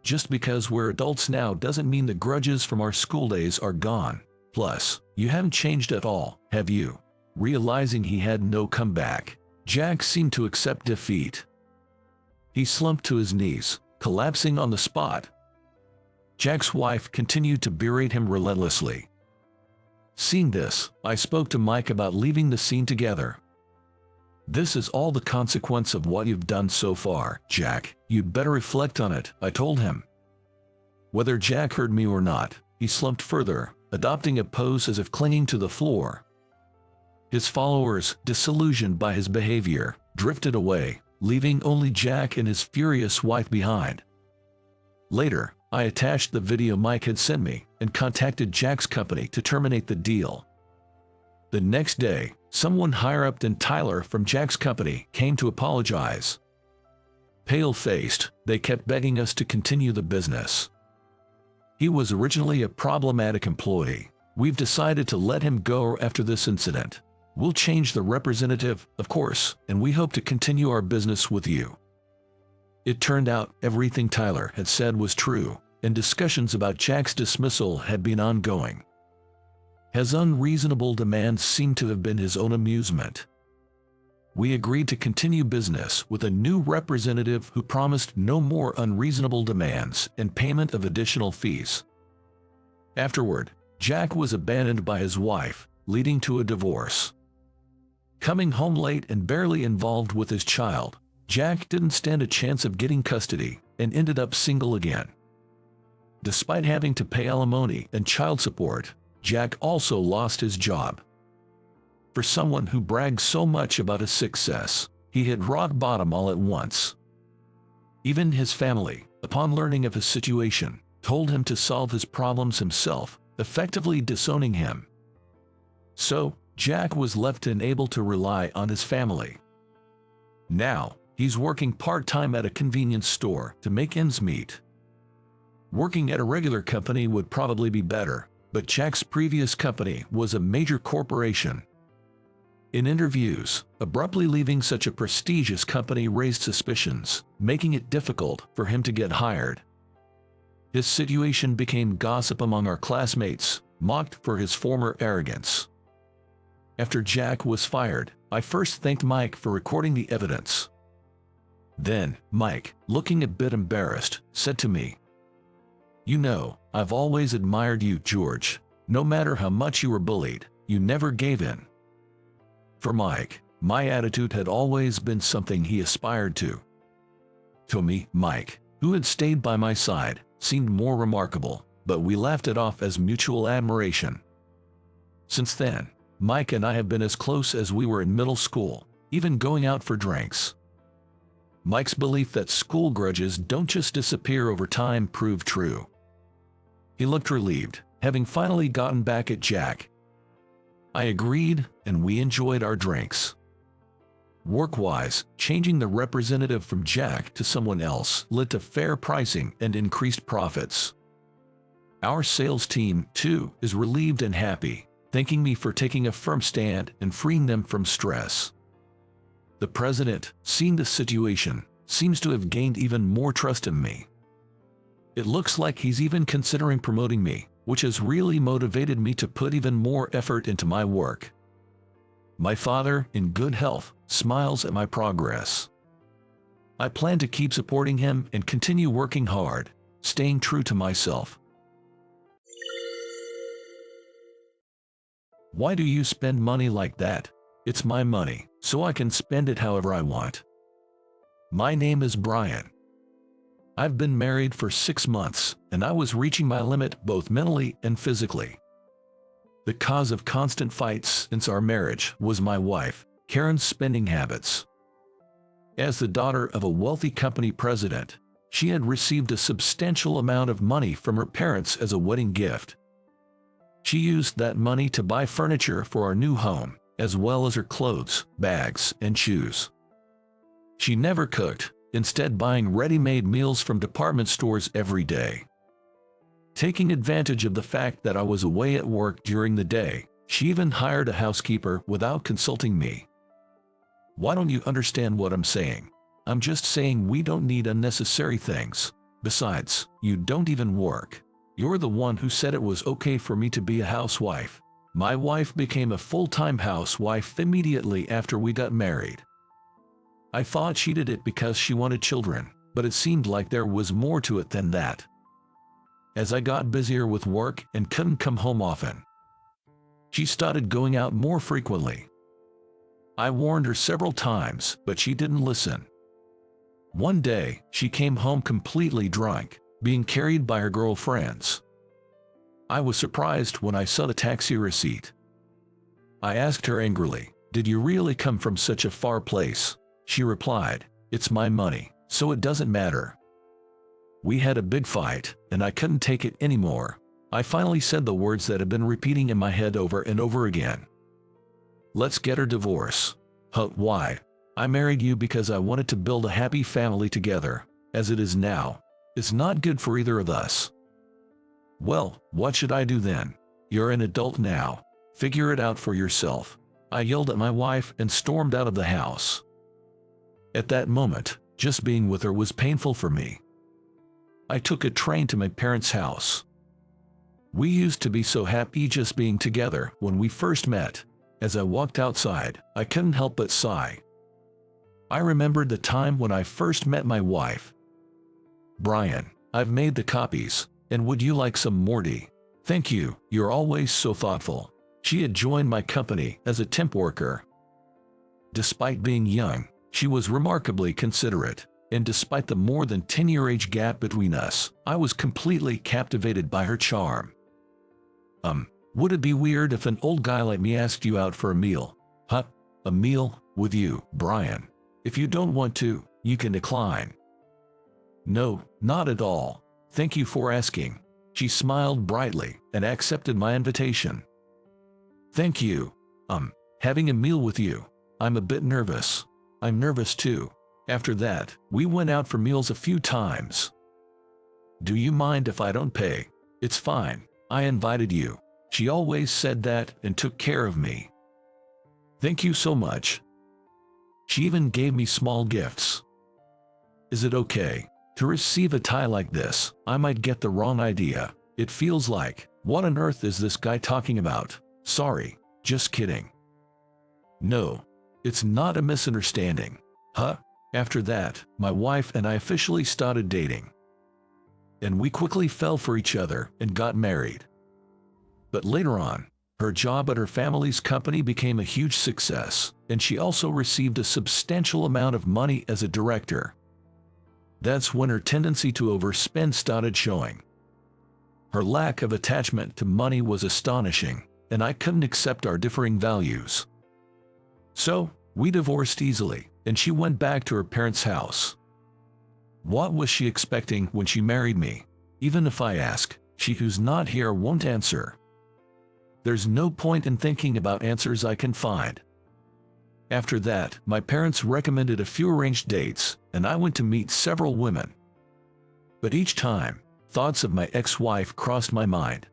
Just because we're adults now doesn't mean the grudges from our school days are gone. Plus, you haven't changed at all, have you? Realizing he had no comeback, Jack seemed to accept defeat. He slumped to his knees, collapsing on the spot. Jack's wife continued to berate him relentlessly. Seeing this, I spoke to Mike about leaving the scene together. This is all the consequence of what you've done so far, Jack. You'd better reflect on it, I told him. Whether Jack heard me or not, he slumped further, adopting a pose as if clinging to the floor. His followers, disillusioned by his behavior, drifted away, leaving only Jack and his furious wife behind. Later, I attached the video Mike had sent me and contacted Jack's company to terminate the deal. The next day, someone higher up than Tyler from Jack's company came to apologize. Pale-faced, they kept begging us to continue the business. He was originally a problematic employee. We've decided to let him go after this incident. We'll change the representative, of course, and we hope to continue our business with you. It turned out everything Tyler had said was true, and discussions about Jack's dismissal had been ongoing. His unreasonable demands seemed to have been his own amusement. We agreed to continue business with a new representative who promised no more unreasonable demands and payment of additional fees. Afterward, Jack was abandoned by his wife, leading to a divorce. Coming home late and barely involved with his child, Jack didn't stand a chance of getting custody and ended up single again. Despite having to pay alimony and child support, Jack also lost his job. For someone who bragged so much about his success, he hit rock bottom all at once. Even his family, upon learning of his situation, told him to solve his problems himself, effectively disowning him. So, Jack was left unable to rely on his family. Now, he's working part-time at a convenience store to make ends meet. Working at a regular company would probably be better, but Jack's previous company was a major corporation. In interviews, abruptly leaving such a prestigious company raised suspicions, making it difficult for him to get hired. His situation became gossip among our classmates, mocked for his former arrogance. After Jack was fired, I first thanked Mike for recording the evidence. Then, Mike, looking a bit embarrassed, said to me, "You know, I've always admired you, George. No matter how much you were bullied, you never gave in." For Mike, my attitude had always been something he aspired to. To me, Mike, who had stayed by my side, seemed more remarkable, but we laughed it off as mutual admiration. Since then, Mike and I have been as close as we were in middle school, even going out for drinks. Mike's belief that school grudges don't just disappear over time proved true. He looked relieved, having finally gotten back at Jack. I agreed, and we enjoyed our drinks. Work-wise, changing the representative from Jack to someone else led to fair pricing and increased profits. Our sales team, too, is relieved and happy, thanking me for taking a firm stand and freeing them from stress. The president, seeing the situation, seems to have gained even more trust in me. It looks like he's even considering promoting me, which has really motivated me to put even more effort into my work. My father, in good health, smiles at my progress. I plan to keep supporting him and continue working hard, staying true to myself. Why do you spend money like that? It's my money, so I can spend it however I want. My name is Brian. I've been married for 6 months, and I was reaching my limit both mentally and physically. The cause of constant fights since our marriage was my wife, Karen's spending habits. As the daughter of a wealthy company president, she had received a substantial amount of money from her parents as a wedding gift. She used that money to buy furniture for our new home, as well as her clothes, bags, and shoes. She never cooked, instead buying ready-made meals from department stores every day. Taking advantage of the fact that I was away at work during the day, she even hired a housekeeper without consulting me. Why don't you understand what I'm saying? I'm just saying we don't need unnecessary things. Besides, you don't even work. You're the one who said it was okay for me to be a housewife. My wife became a full-time housewife immediately after we got married. I thought she did it because she wanted children, but it seemed like there was more to it than that. As I got busier with work and couldn't come home often, she started going out more frequently. I warned her several times, but she didn't listen. One day, she came home completely drunk, being carried by her girlfriends. I was surprised when I saw the taxi receipt. I asked her angrily, "Did you really come from such a far place?" She replied, "It's my money, so it doesn't matter." We had a big fight, and I couldn't take it anymore. I finally said the words that had been repeating in my head over and over again. "Let's get her divorce." "Huh, why? I married you because I wanted to build a happy family together. As it is now, it's not good for either of us." "Well, what should I do then? You're an adult now. Figure it out for yourself." I yelled at my wife and stormed out of the house. At that moment, just being with her was painful for me. I took a train to my parents' house. We used to be so happy just being together when we first met. As I walked outside, I couldn't help but sigh. I remembered the time when I first met my wife. "Brian, I've made the copies, and would you like some more tea?" "Thank you, you're always so thoughtful." She had joined my company as a temp worker. Despite being young, she was remarkably considerate, and despite the more than 10-year age gap between us, I was completely captivated by her charm. Would it be weird if an old guy like me asked you out for a meal?" "Huh? A meal? With you, Brian? If you don't want to, you can decline." No, not at all. Thank you for asking. She smiled brightly and accepted my invitation. Thank you. Having a meal with you. I'm a bit nervous. I'm nervous too. After that, we went out for meals a few times. Do you mind if I don't pay? It's fine. I invited you. She always said that and took care of me. Thank you so much. She even gave me small gifts. Is it okay to receive a tie like this? I might get the wrong idea. It feels like, what on earth is this guy talking about? Sorry, just kidding. No, it's not a misunderstanding. Huh? After that, my wife and I officially started dating. And we quickly fell for each other and got married. But later on, her job at her family's company became a huge success, and she also received a substantial amount of money as a director. That's when her tendency to overspend started showing. Her lack of attachment to money was astonishing, and I couldn't accept our differing values. So, we divorced easily, and she went back to her parents' house. What was she expecting when she married me? Even if I ask, she who's not here won't answer. There's no point in thinking about answers I can find. After that, my parents recommended a few arranged dates, and I went to meet several women. But each time, thoughts of my ex-wife crossed my mind.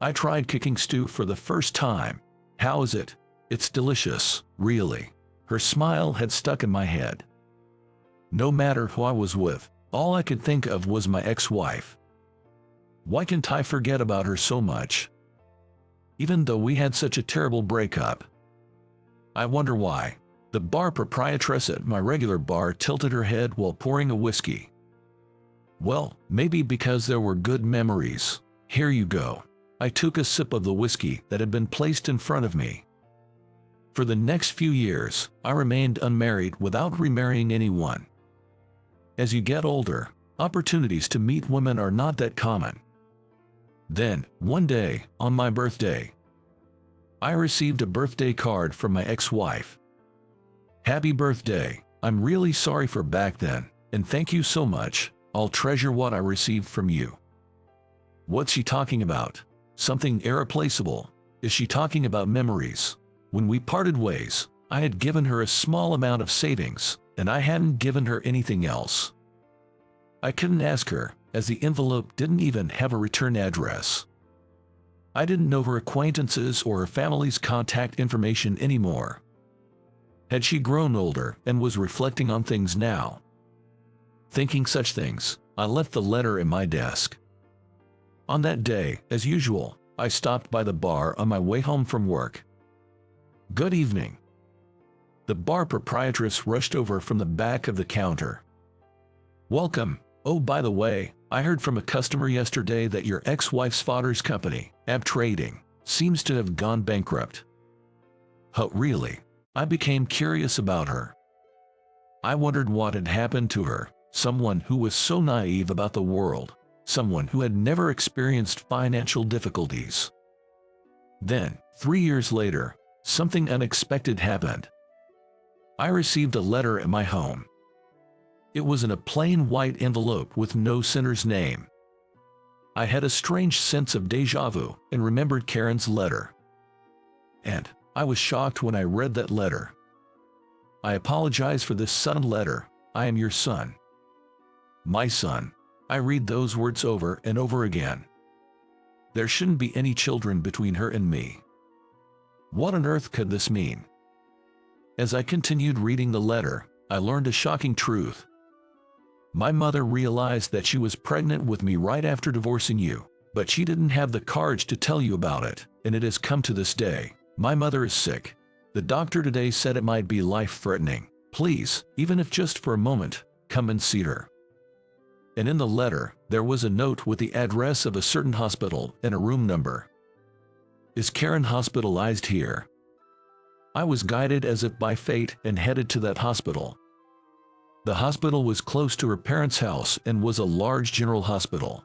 I tried cooking stew for the first time. How is it? It's delicious, really. Her smile had stuck in my head. No matter who I was with, all I could think of was my ex-wife. Why can't I forget about her so much? Even though we had such a terrible breakup. I wonder why. The bar proprietress at my regular bar tilted her head while pouring a whiskey. Well, maybe because there were good memories. Here you go. I took a sip of the whiskey that had been placed in front of me. For the next few years, I remained unmarried without remarrying anyone. As you get older, opportunities to meet women are not that common. Then, one day, on my birthday, I received a birthday card from my ex-wife. Happy birthday. I'm really sorry for back then, and thank you so much. I'll treasure what I received from you. What's she talking about? Something irreplaceable. Is she talking about memories? When we parted ways, I had given her a small amount of savings, and I hadn't given her anything else. I couldn't ask her, as the envelope didn't even have a return address. I didn't know her acquaintances or her family's contact information anymore. Had she grown older and was reflecting on things now? Thinking such things, I left the letter in my desk. On that day, as usual, I stopped by the bar on my way home from work. Good evening. The bar proprietress rushed over from the back of the counter. Welcome. Oh, by the way, I heard from a customer yesterday that your ex-wife's father's company, Ab Trading, seems to have gone bankrupt. Oh, really? I became curious about her. I wondered what had happened to her, someone who was so naive about the world, someone who had never experienced financial difficulties. Then, 3 years later, something unexpected happened. I received a letter at my home. It was in a plain white envelope with no sender's name. I had a strange sense of déjà vu and remembered Karen's letter. And I was shocked when I read that letter. I apologize for this sudden letter. I am your son. My son. I read those words over and over again. There shouldn't be any children between her and me. What on earth could this mean? As I continued reading the letter, I learned a shocking truth. My mother realized that she was pregnant with me right after divorcing you, but she didn't have the courage to tell you about it, and it has come to this day. My mother is sick. The doctor today said it might be life-threatening. Please, even if just for a moment, come and see her. And in the letter, there was a note with the address of a certain hospital and a room number. Is Karen hospitalized here? I was guided as if by fate and headed to that hospital. The hospital was close to her parents' house and was a large general hospital.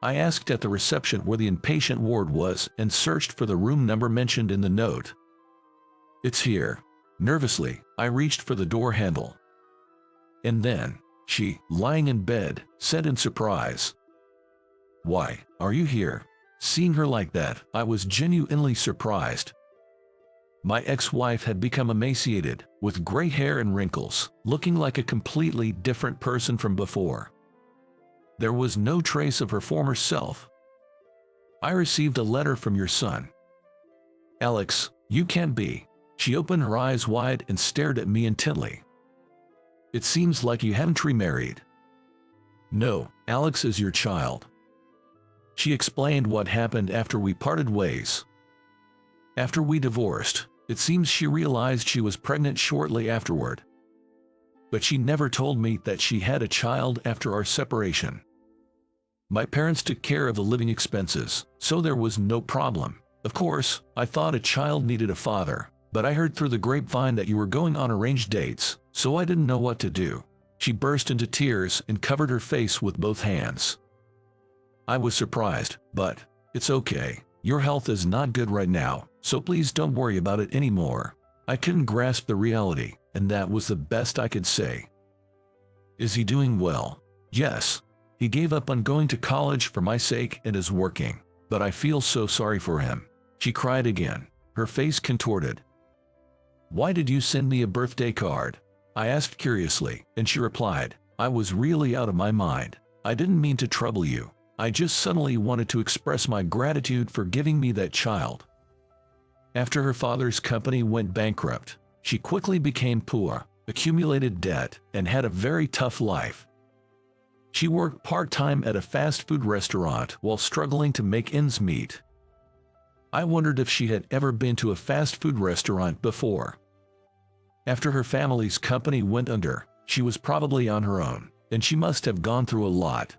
I asked at the reception where the inpatient ward was and searched for the room number mentioned in the note. It's here. Nervously, I reached for the door handle. And then, she, lying in bed, said in surprise. "Why, are you here?" Seeing her like that, I was genuinely surprised. My ex-wife had become emaciated, with gray hair and wrinkles, looking like a completely different person from before. There was no trace of her former self. "I received a letter from your son." "Alex, you can't be." She opened her eyes wide and stared at me intently. "It seems like you haven't remarried." "No, Alex is your child." She explained what happened after we parted ways. After we divorced, it seems she realized she was pregnant shortly afterward. But she never told me that she had a child after our separation. My parents took care of the living expenses, so there was no problem. Of course, I thought a child needed a father, but I heard through the grapevine that you were going on arranged dates, so I didn't know what to do. She burst into tears and covered her face with both hands. I was surprised, but it's okay. Your health is not good right now, so please don't worry about it anymore. I couldn't grasp the reality, and that was the best I could say. "Is he doing well?" "Yes. He gave up on going to college for my sake and is working, but I feel so sorry for him." She cried again, her face contorted. "Why did you send me a birthday card?" I asked curiously, and she replied, "I was really out of my mind. I didn't mean to trouble you. I just suddenly wanted to express my gratitude for giving me that child." After her father's company went bankrupt, she quickly became poor, accumulated debt, and had a very tough life. She worked part-time at a fast food restaurant while struggling to make ends meet. I wondered if she had ever been to a fast food restaurant before. After her family's company went under, she was probably on her own, and she must have gone through a lot.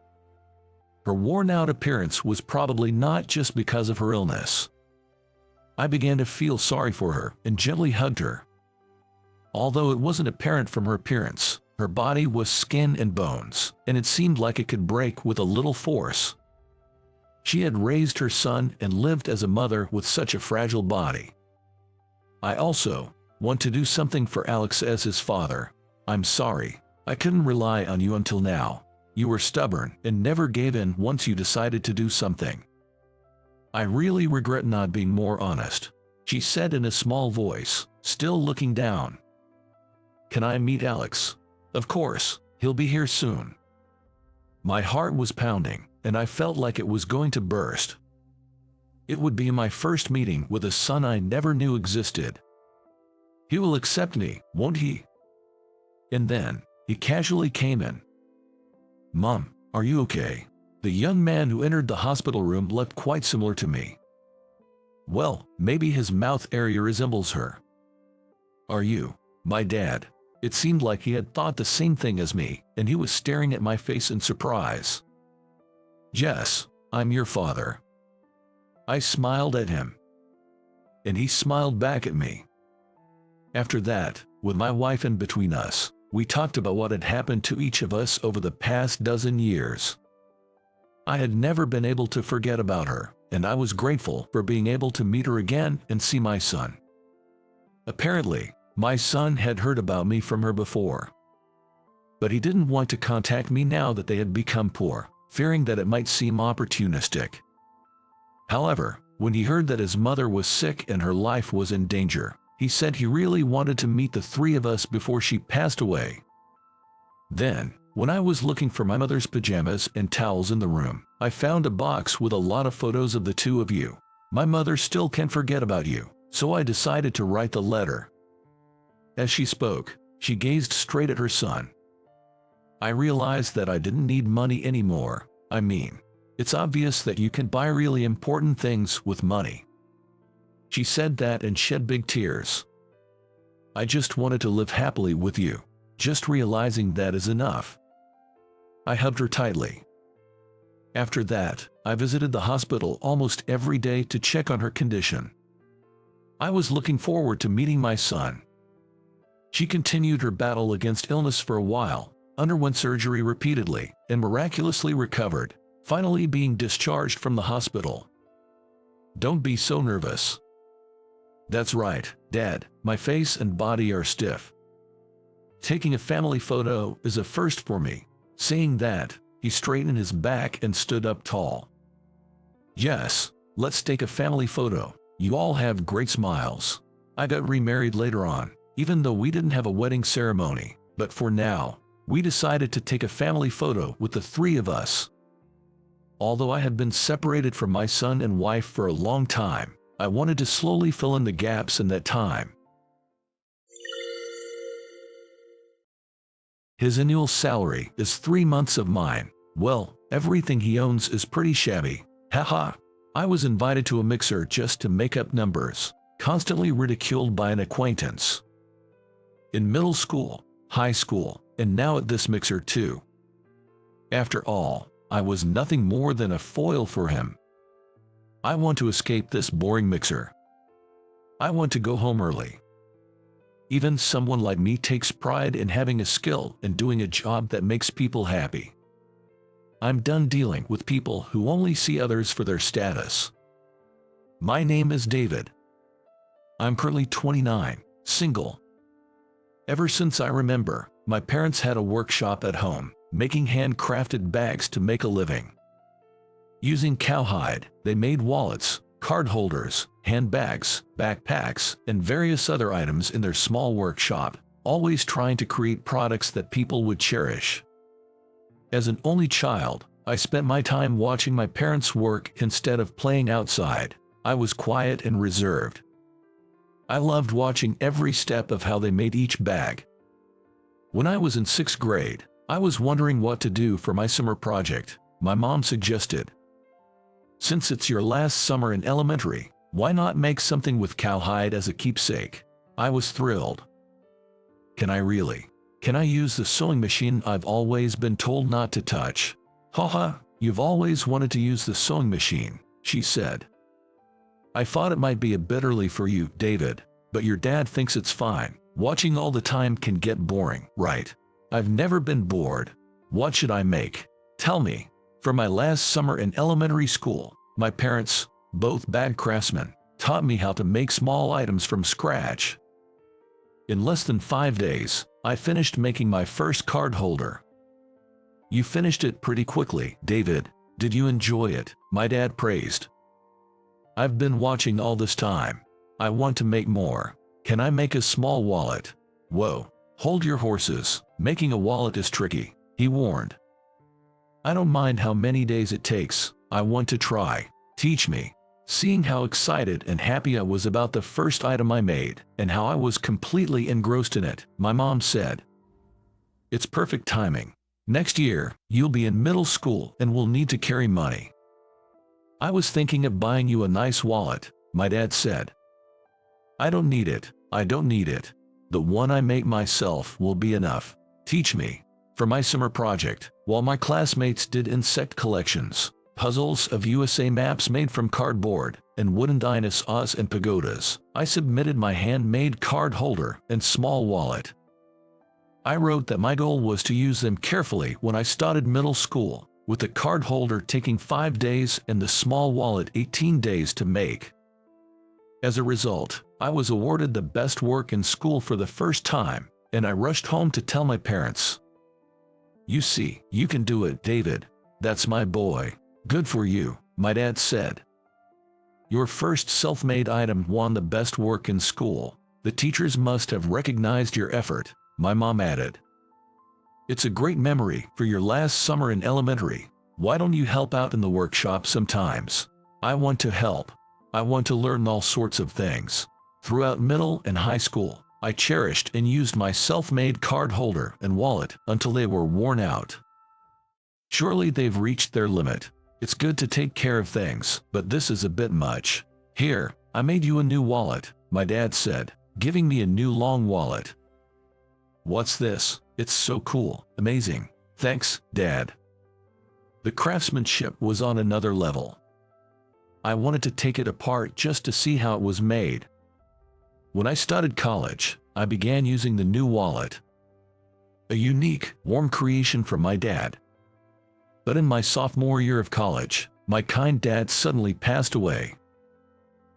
Her worn-out appearance was probably not just because of her illness. I began to feel sorry for her and gently hugged her. Although it wasn't apparent from her appearance, her body was skin and bones, and it seemed like it could break with a little force. She had raised her son and lived as a mother with such a fragile body. I also want to do something for Alex as his father. I'm sorry. I couldn't rely on you until now. You were stubborn and never gave in once you decided to do something. I really regret not being more honest," she said in a small voice, still looking down. "Can I meet Alex?" "Of course, he'll be here soon." My heart was pounding, and I felt like it was going to burst. It would be my first meeting with a son I never knew existed. He will accept me, won't he? And then, he casually came in. "Mom, are you okay?" The young man who entered the hospital room looked quite similar to me. Well, maybe his mouth area resembles her. "Are you my dad?" It seemed like he had thought the same thing as me, and he was staring at my face in surprise. "Yes, I'm your father." I smiled at him, and he smiled back at me. After that, with my wife in between us, we talked about what had happened to each of us over the past dozen years. I had never been able to forget about her, and I was grateful for being able to meet her again and see my son. Apparently, my son had heard about me from her before. But he didn't want to contact me now that they had become poor, fearing that it might seem opportunistic. However, when he heard that his mother was sick and her life was in danger, he said he really wanted to meet the three of us before she passed away. Then, when I was looking for my mother's pajamas and towels in the room, I found a box with a lot of photos of the two of you. My mother still can't forget about you, so I decided to write the letter. As she spoke, she gazed straight at her son. I realized that I didn't need money anymore. I mean, it's obvious that you can buy really important things with money. She said that and shed big tears. I just wanted to live happily with you. Just realizing that is enough. I hugged her tightly. After that, I visited the hospital almost every day to check on her condition. I was looking forward to meeting my son. She continued her battle against illness for a while, underwent surgery repeatedly, and miraculously recovered, finally being discharged from the hospital. Don't be so nervous. That's right, Dad, my face and body are stiff. Taking a family photo is a first for me. Saying that, he straightened his back and stood up tall. Yes, let's take a family photo. You all have great smiles. I got remarried later on, even though we didn't have a wedding ceremony, but for now, we decided to take a family photo with the three of us. Although I had been separated from my son and wife for a long time, I wanted to slowly fill in the gaps in that time. His annual salary is 3 months of mine. Well, everything he owns is pretty shabby. Haha. I was invited to a mixer just to make up numbers, constantly ridiculed by an acquaintance. In middle school, high school, and now at this mixer too. After all, I was nothing more than a foil for him. I want to escape this boring mixer. I want to go home early. Even someone like me takes pride in having a skill and doing a job that makes people happy. I'm done dealing with people who only see others for their status. My name is David. I'm currently 29, single. Ever since I remember, my parents had a workshop at home, making handcrafted bags to make a living. Using cowhide, they made wallets, card holders, handbags, backpacks, and various other items in their small workshop, always trying to create products that people would cherish. As an only child, I spent my time watching my parents work instead of playing outside. I was quiet and reserved. I loved watching every step of how they made each bag. When I was in 6th grade, I was wondering what to do for my summer project. My mom suggested, "Since it's your last summer in elementary, why not make something with cowhide as a keepsake?" I was thrilled. Can I really? Can I use the sewing machine I've always been told not to touch? Haha, you've always wanted to use the sewing machine, she said. I thought it might be a bit early for you, David, but your dad thinks it's fine. Watching all the time can get boring, right? I've never been bored. What should I make? Tell me. For my last summer in elementary school, my parents, both bad craftsmen, taught me how to make small items from scratch. In less than 5 days, I finished making my first card holder. You finished it pretty quickly, David. Did you enjoy it? My dad praised. I've been watching all this time. I want to make more. Can I make a small wallet? Whoa, hold your horses. Making a wallet is tricky, he warned. I don't mind how many days it takes. I want to try. Teach me. Seeing how excited and happy I was about the first item I made, and how I was completely engrossed in it, my mom said, "It's perfect timing. Next year, you'll be in middle school and will need to carry money. I was thinking of buying you a nice wallet," my dad said. "I don't need it. I don't need it. The one I make myself will be enough. Teach me." For my summer project, while my classmates did insect collections, puzzles of USA maps made from cardboard, and wooden dinosaurs and pagodas, I submitted my handmade card holder and small wallet. I wrote that my goal was to use them carefully when I started middle school, with the card holder taking 5 days and the small wallet 18 days to make. As a result, I was awarded the best work in school for the first time, and I rushed home to tell my parents. "You see, you can do it, David. That's my boy. Good for you," my dad said. "Your first self-made item won the best work in school. The teachers must have recognized your effort," my mom added. "It's a great memory for your last summer in elementary. Why don't you help out in the workshop sometimes?" I want to help. I want to learn all sorts of things. Throughout middle and high school, I cherished and used my self-made card holder and wallet until they were worn out. Surely they've reached their limit. It's good to take care of things, but this is a bit much. "Here, I made you a new wallet," my dad said, giving me a new long wallet. "What's this? It's so cool. Amazing. Thanks, Dad." The craftsmanship was on another level. I wanted to take it apart just to see how it was made. When I started college, I began using the new wallet. A unique, warm creation from my dad. But in my sophomore year of college, my kind dad suddenly passed away.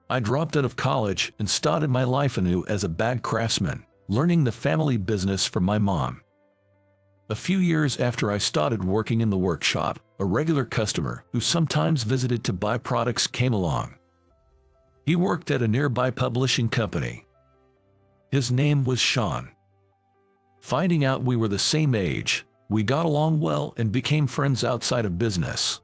I dropped out of college and started my life anew as a bag craftsman, learning the family business from my mom. A few years after I started working in the workshop, a regular customer who sometimes visited to buy products came along. He worked at a nearby publishing company. His name was Sean. Finding out we were the same age, we got along well and became friends outside of business.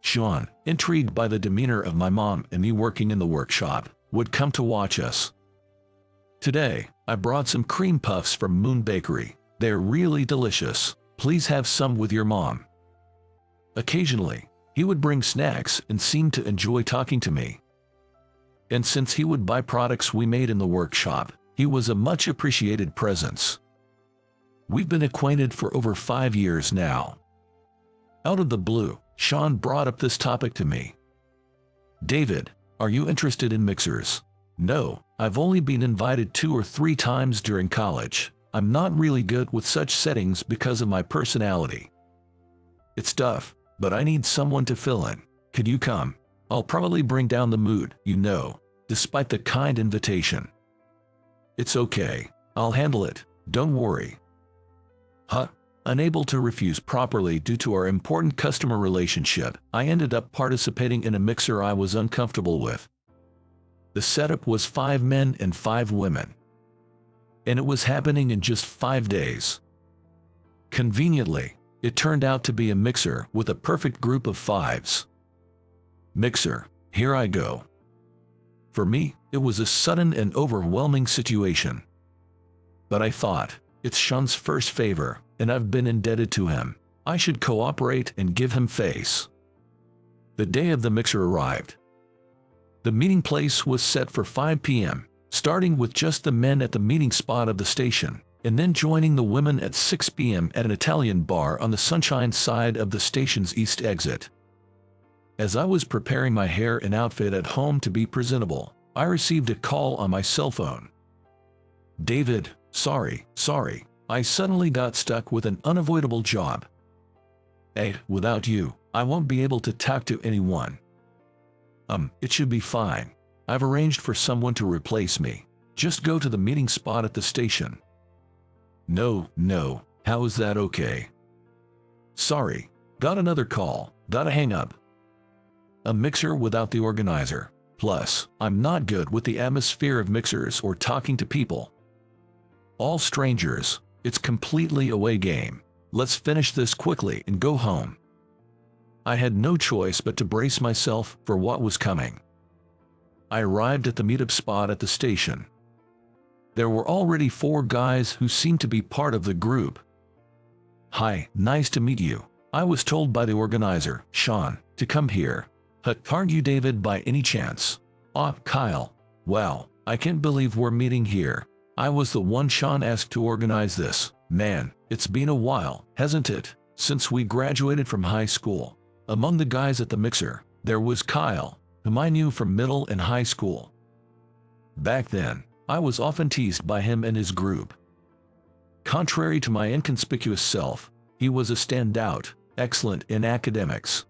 Sean, intrigued by the demeanor of my mom and me working in the workshop, would come to watch us. Today, I brought some cream puffs from Moon Bakery. They're really delicious. Please have some with your mom. Occasionally, he would bring snacks and seemed to enjoy talking to me. And since he would buy products we made in the workshop, he was a much appreciated presence. We've been acquainted for over 5 years now. Out of the blue, Sean brought up this topic to me. "David, are you interested in mixers?" "No, I've only been invited 2 or 3 times during college. I'm not really good with such settings because of my personality. It's tough, but I need someone to fill in. Could you come? I'll probably bring down the mood, you know, despite the kind invitation." "It's okay. I'll handle it. Don't worry." Unable to refuse properly due to our important customer relationship, I ended up participating in a mixer I was uncomfortable with. The setup was 5 men and 5 women. And it was happening in just 5 days. Conveniently, it turned out to be a mixer with a perfect group of 5s. Mixer, here I go. For me, it was a sudden and overwhelming situation. But I thought, it's Sean's first favor, and I've been indebted to him. I should cooperate and give him face. The day of the mixer arrived. The meeting place was set for 5 p.m., starting with just the men at the meeting spot of the station, and then joining the women at 6 p.m. at an Italian bar on the Sunshine side of the station's east exit. As I was preparing my hair and outfit at home to be presentable, I received a call on my cell phone. "David, sorry, I suddenly got stuck with an unavoidable job. Without you, I won't be able to talk to anyone." It should be fine. I've arranged for someone to replace me. Just go to the meeting spot at the station." No, how is that okay?" "Sorry, got another call, gotta hang up." A mixer without the organizer. Plus, I'm not good with the atmosphere of mixers or talking to people. All strangers, it's completely away game. Let's finish this quickly and go home. I had no choice but to brace myself for what was coming. I arrived at the meetup spot at the station. There were already 4 guys who seemed to be part of the group. "Hi, nice to meet you. I was told by the organizer, Sean, to come here. Aren't you David by any chance?" Kyle. "Wow, I can't believe we're meeting here. I was the one Sean asked to organize this. Man, it's been a while, hasn't it, since we graduated from high school." Among the guys at the mixer, there was Kyle, whom I knew from middle and high school. Back then, I was often teased by him and his group. Contrary to my inconspicuous self, he was a standout, excellent in academics.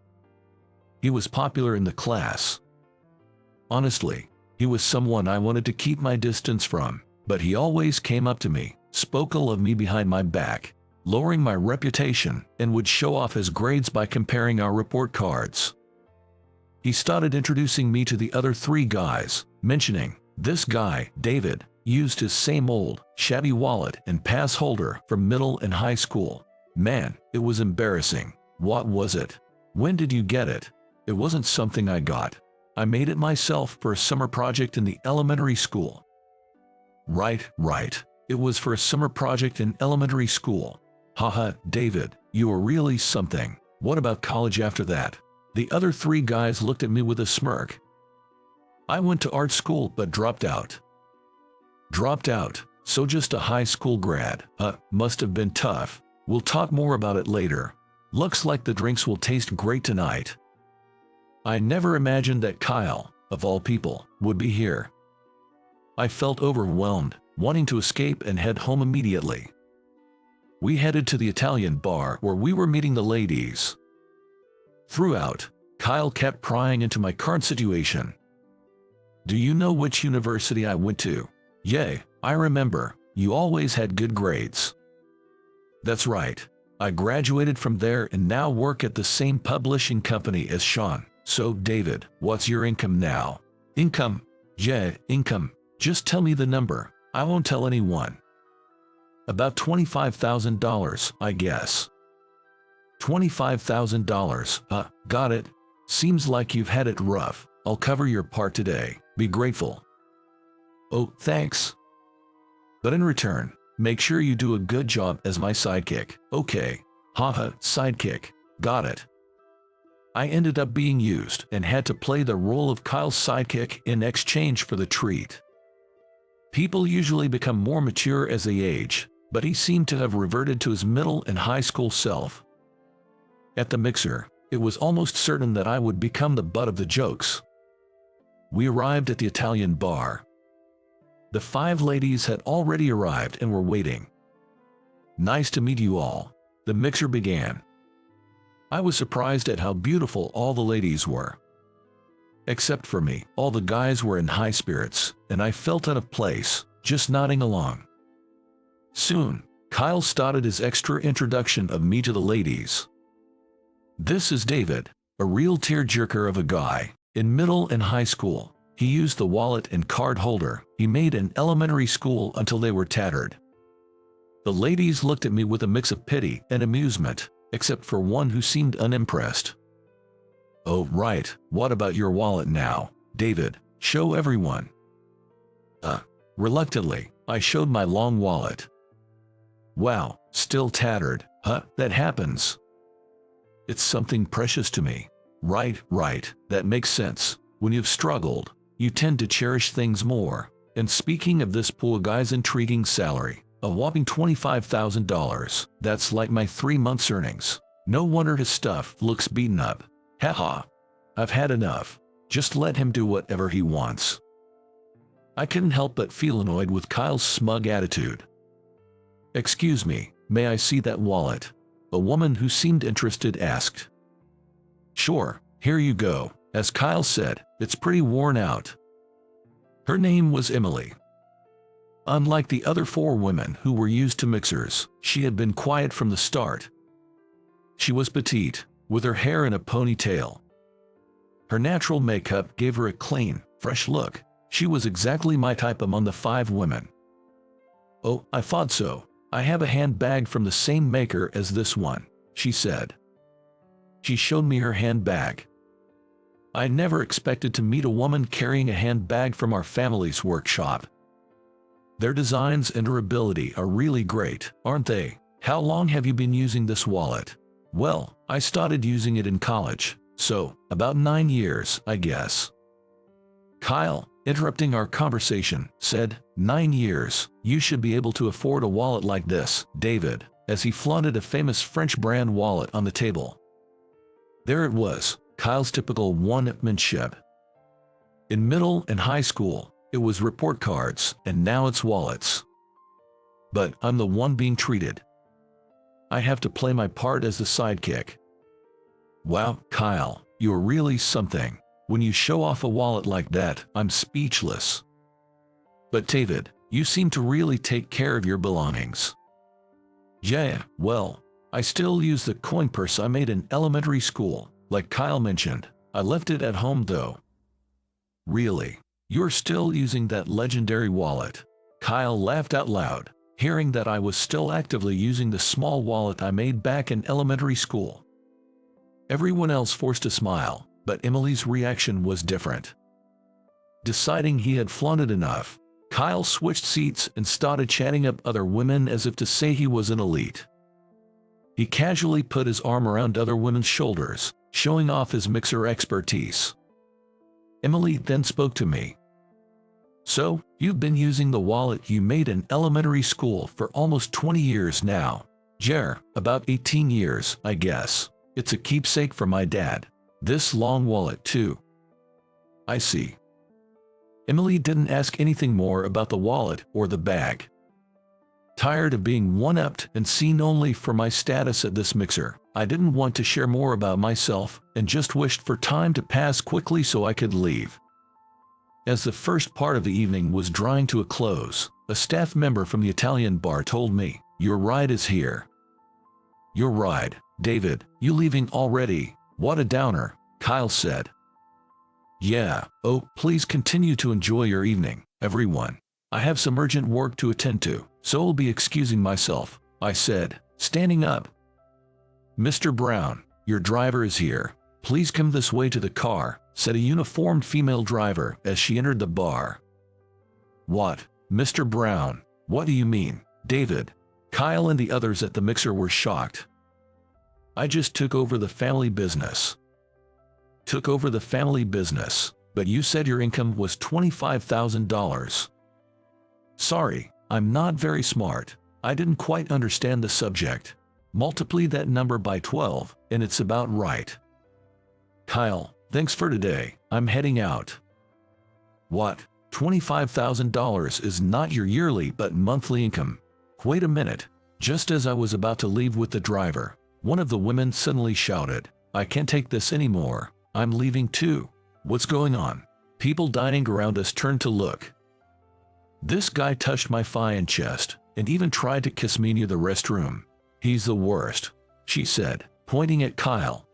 He was popular in the class. Honestly, he was someone I wanted to keep my distance from, but he always came up to me, spoke ill of me behind my back, lowering my reputation, and would show off his grades by comparing our report cards. He started introducing me to the other 3 guys, mentioning, "This guy, David, used his same old, shabby wallet and pass holder from middle and high school. Man, it was embarrassing." "What was it? When did you get it?" "It wasn't something I got. I made it myself for a summer project in the elementary school." Right. It was for a summer project in elementary school. Haha, David, you were really something. What about college after that?" The other 3 guys looked at me with a smirk. "I went to art school but dropped out." "Dropped out, so just a high school grad. Must have been tough. We'll talk more about it later. Looks like the drinks will taste great tonight." I never imagined that Kyle, of all people, would be here. I felt overwhelmed, wanting to escape and head home immediately. We headed to the Italian bar where we were meeting the ladies. Throughout, Kyle kept prying into my current situation. "Do you know which university I went to?" "Yeah, I remember. you always had good grades. That's right. I graduated from there and now work at the same publishing company as Sean. So, David, what's your income now? Income? Yeah, income. Just tell me the number. I won't tell anyone. About $25,000, I guess. $25,000, got it. Seems like you've had it rough. I'll cover your part today. Be grateful. Oh, thanks. But in return, make sure you do a good job as my sidekick. Okay. Haha, sidekick. Got it. I ended up being used and had to play the role of Kyle's sidekick in exchange for the treat. People usually become more mature as they age, but he seemed to have reverted to his middle and high school self. At the mixer, it was almost certain that I would become the butt of the jokes. We arrived at the Italian bar. The 5 ladies had already arrived and were waiting. Nice to meet you all, the mixer began. I was surprised at how beautiful all the ladies were. Except for me, all the guys were in high spirits, and I felt out of place, just nodding along. Soon, Kyle started his extra introduction of me to the ladies. This is David, a real tearjerker of a guy. In middle and high school, he used the wallet and card holder he made in elementary school until they were tattered. The ladies looked at me with a mix of pity and amusement, except for one who seemed unimpressed. Oh, right, what about your wallet now, David? Show everyone. Reluctantly, I showed my long wallet. Wow, still tattered, huh? That happens. It's something precious to me. Right, that makes sense. When you've struggled, you tend to cherish things more. And speaking of this poor guy's intriguing salary, a whopping $25,000, that's like my 3 months' earnings. No wonder his stuff looks beaten up. Haha. I've had enough. Just let him do whatever he wants. I couldn't help but feel annoyed with Kyle's smug attitude. Excuse me, may I see that wallet? A woman who seemed interested asked. Sure, here you go. As Kyle said, it's pretty worn out. Her name was Emily. Unlike the other 4 women who were used to mixers, she had been quiet from the start. She was petite, with her hair in a ponytail. Her natural makeup gave her a clean, fresh look. She was exactly my type among the 5 women. Oh, I thought so. I have a handbag from the same maker as this one, she said. She showed me her handbag. I never expected to meet a woman carrying a handbag from our family's workshop. Their designs and durability are really great, aren't they? How long have you been using this wallet? Well, I started using it in college, so about 9 years, I guess. Kyle, interrupting our conversation, said, 9 years, you should be able to afford a wallet like this, David, as he flaunted a famous French brand wallet on the table. There it was, Kyle's typical one-upmanship. In middle and high school, it was report cards, and now it's wallets. But I'm the one being treated. I have to play my part as the sidekick. Wow, Kyle, you're really something. When you show off a wallet like that, I'm speechless. But David, you seem to really take care of your belongings. Yeah, well, I still use the coin purse I made in elementary school, like Kyle mentioned. I left it at home though. Really? You're still using that legendary wallet? Kyle laughed out loud, hearing that I was still actively using the small wallet I made back in elementary school. Everyone else forced a smile, but Emily's reaction was different. Deciding he had flaunted enough, Kyle switched seats and started chatting up other women as if to say he was an elite. He casually put his arm around other women's shoulders, showing off his mixer expertise. Emily then spoke to me. So, you've been using the wallet you made in elementary school for almost 20 years now. Yeah, about 18 years, I guess. It's a keepsake for my dad. This long wallet too. I see. Emily didn't ask anything more about the wallet or the bag. Tired of being one-upped and seen only for my status at this mixer, I didn't want to share more about myself and just wished for time to pass quickly so I could leave. As the first part of the evening was drawing to a close, a staff member from the Italian bar told me, "Your ride is here." "Your ride, David, you leaving already? What a downer," Kyle said. "Yeah, oh, please continue to enjoy your evening, everyone. I have some urgent work to attend to, so I'll be excusing myself," I said, standing up. "Mr. Brown, your driver is here. Please come this way to the car," said a uniformed female driver as she entered the bar. "What, Mr. Brown, what do you mean, David?" Kyle and the others at the mixer were shocked. "I just took over the family business." "Took over the family business, but you said your income was $25,000. "Sorry, I'm not very smart. I didn't quite understand the subject. Multiply that number by 12, and it's about right." "Kyle, thanks for today. I'm heading out." "What? $25,000 is not your yearly but monthly income?" "Wait a minute." Just as I was about to leave with the driver, one of the women suddenly shouted, "I can't take this anymore. I'm leaving too." "What's going on?" People dining around us turned to look. This guy touched my fine chest and even tried to kiss me near the restroom. "He's the worst," she said, pointing at Kyle.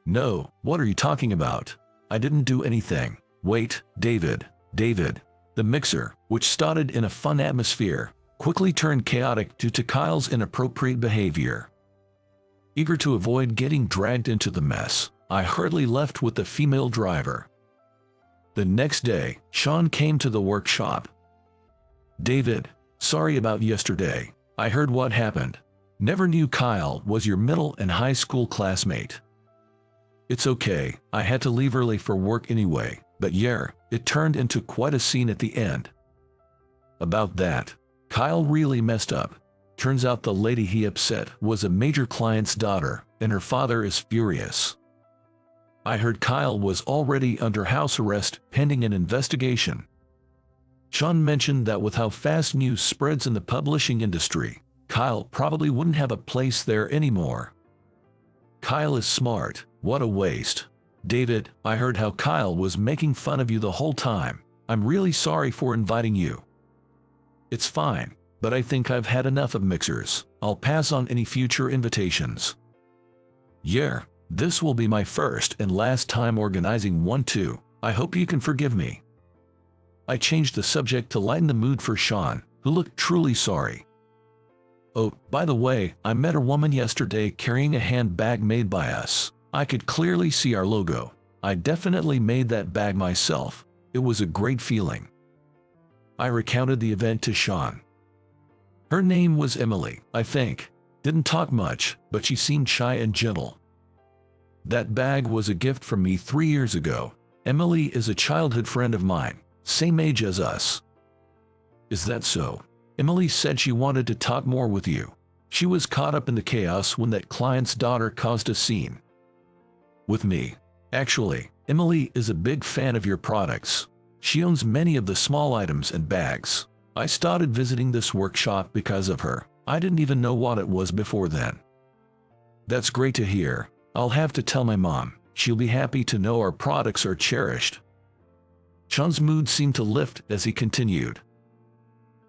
"No, what are you talking about? I didn't do anything." "Wait, David." The mixer, which started in a fun atmosphere, quickly turned chaotic due to Kyle's inappropriate behavior. Eager to avoid getting dragged into the mess, I hurriedly left with the female driver. The next day, Sean came to the workshop. "David, sorry about yesterday. I heard what happened. Never knew Kyle was your middle and high school classmate." "It's okay, I had to leave early for work anyway, but yeah, it turned into quite a scene at the end." "About that, Kyle really messed up. Turns out the lady he upset was a major client's daughter, and her father is furious. I heard Kyle was already under house arrest pending an investigation." Sean mentioned that with how fast news spreads in the publishing industry, Kyle probably wouldn't have a place there anymore. "Kyle is smart. What a waste." "David, I heard how Kyle was making fun of you the whole time. I'm really sorry for inviting you." "It's fine, but I think I've had enough of mixers. I'll pass on any future invitations." "Yeah, this will be my first and last time organizing one too. I hope you can forgive me." I changed the subject to lighten the mood for Sean, who looked truly sorry. "Oh, by the way, I met a woman yesterday carrying a handbag made by us. I could clearly see our logo. I definitely made that bag myself. It was a great feeling." I recounted the event to Sean. "Her name was Emily, I think. Didn't talk much, but she seemed shy and gentle. That bag was a gift from me 3 years ago. Emily is a childhood friend of mine, same age as us." "Is that so?" "Emily said she wanted to talk more with you. She was caught up in the chaos when that client's daughter caused a scene." "With me?" "Actually, Emily is a big fan of your products. She owns many of the small items and bags. I started visiting this workshop because of her. I didn't even know what it was before then." "That's great to hear. I'll have to tell my mom. She'll be happy to know our products are cherished." Sean's mood seemed to lift as he continued.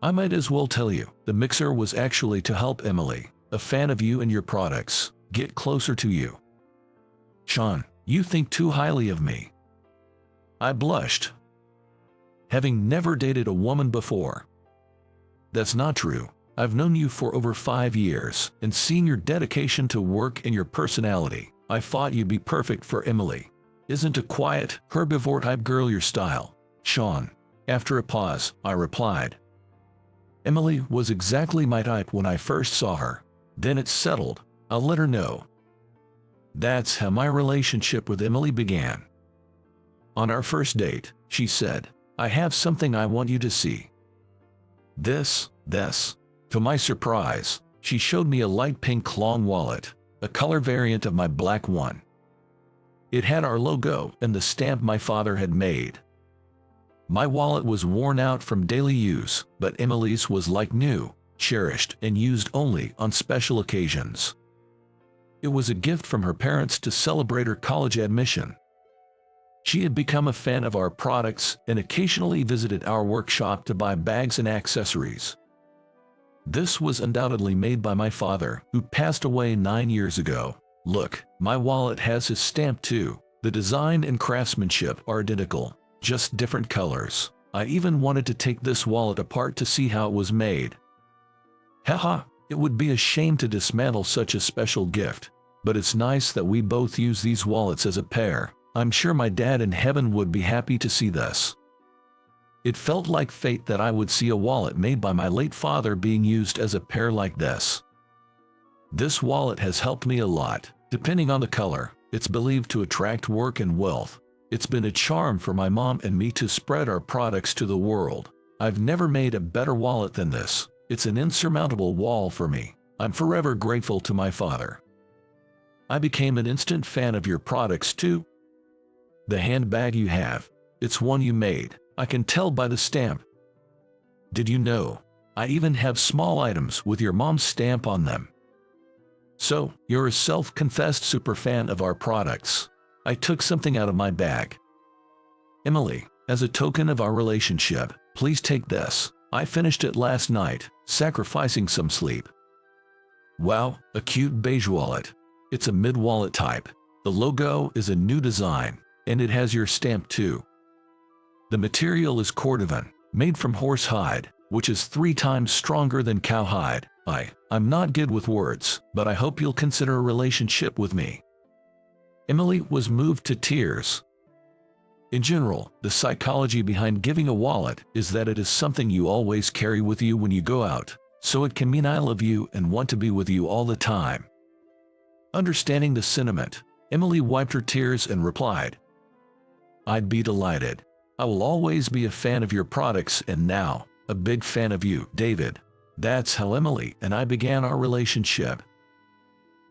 "I might as well tell you, the mixer was actually to help Emily, a fan of you and your products, get closer to you." "Sean, you think too highly of me." I blushed. Having never dated a woman before. "That's not true. I've known you for over 5 years, and seeing your dedication to work and your personality, I thought you'd be perfect for Emily. Isn't a quiet, herbivore type girl your style, Sean?" After a pause, I replied. "Emily was exactly my type when I first saw her. Then it's settled. I'll let her know." That's how my relationship with Emily began. On our first date, she said, "I have something I want you to see." This. To my surprise, she showed me a light pink long wallet, a color variant of my black one. It had our logo and the stamp my father had made. My wallet was worn out from daily use, but Emily's was like new, cherished and used only on special occasions. It was a gift from her parents to celebrate her college admission. She had become a fan of our products and occasionally visited our workshop to buy bags and accessories. This was undoubtedly made by my father, who passed away 9 years ago. Look, my wallet has his stamp too. The design and craftsmanship are identical, just different colors. I even wanted to take this wallet apart to see how it was made. Haha, it would be a shame to dismantle such a special gift, but it's nice that we both use these wallets as a pair. I'm sure my dad in heaven would be happy to see this. It felt like fate that I would see a wallet made by my late father being used as a pair like this. This wallet has helped me a lot. Depending on the color, it's believed to attract work and wealth. It's been a charm for my mom and me to spread our products to the world. I've never made a better wallet than this. It's an insurmountable wall for me. I'm forever grateful to my father. I became an instant fan of your products too. The handbag you have, it's one you made. I can tell by the stamp. Did you know? I even have small items with your mom's stamp on them. So, you're a self-confessed superfan of our products. I took something out of my bag. Emily, as a token of our relationship, please take this. I finished it last night, sacrificing some sleep. Wow, a cute beige wallet. It's a mid-wallet type. The logo is a new design, and it has your stamp too. The material is cordovan, made from horse hide, which is 3 times stronger than cow hide. I'm not good with words, but I hope you'll consider a relationship with me. Emily was moved to tears. In general, the psychology behind giving a wallet is that it is something you always carry with you when you go out, so it can mean I love you and want to be with you all the time. Understanding the sentiment, Emily wiped her tears and replied, I'd be delighted. I will always be a fan of your products and now, a big fan of you, David. That's how Emily and I began our relationship.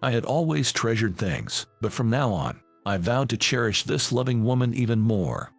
I had always treasured things, but from now on, I vowed to cherish this loving woman even more.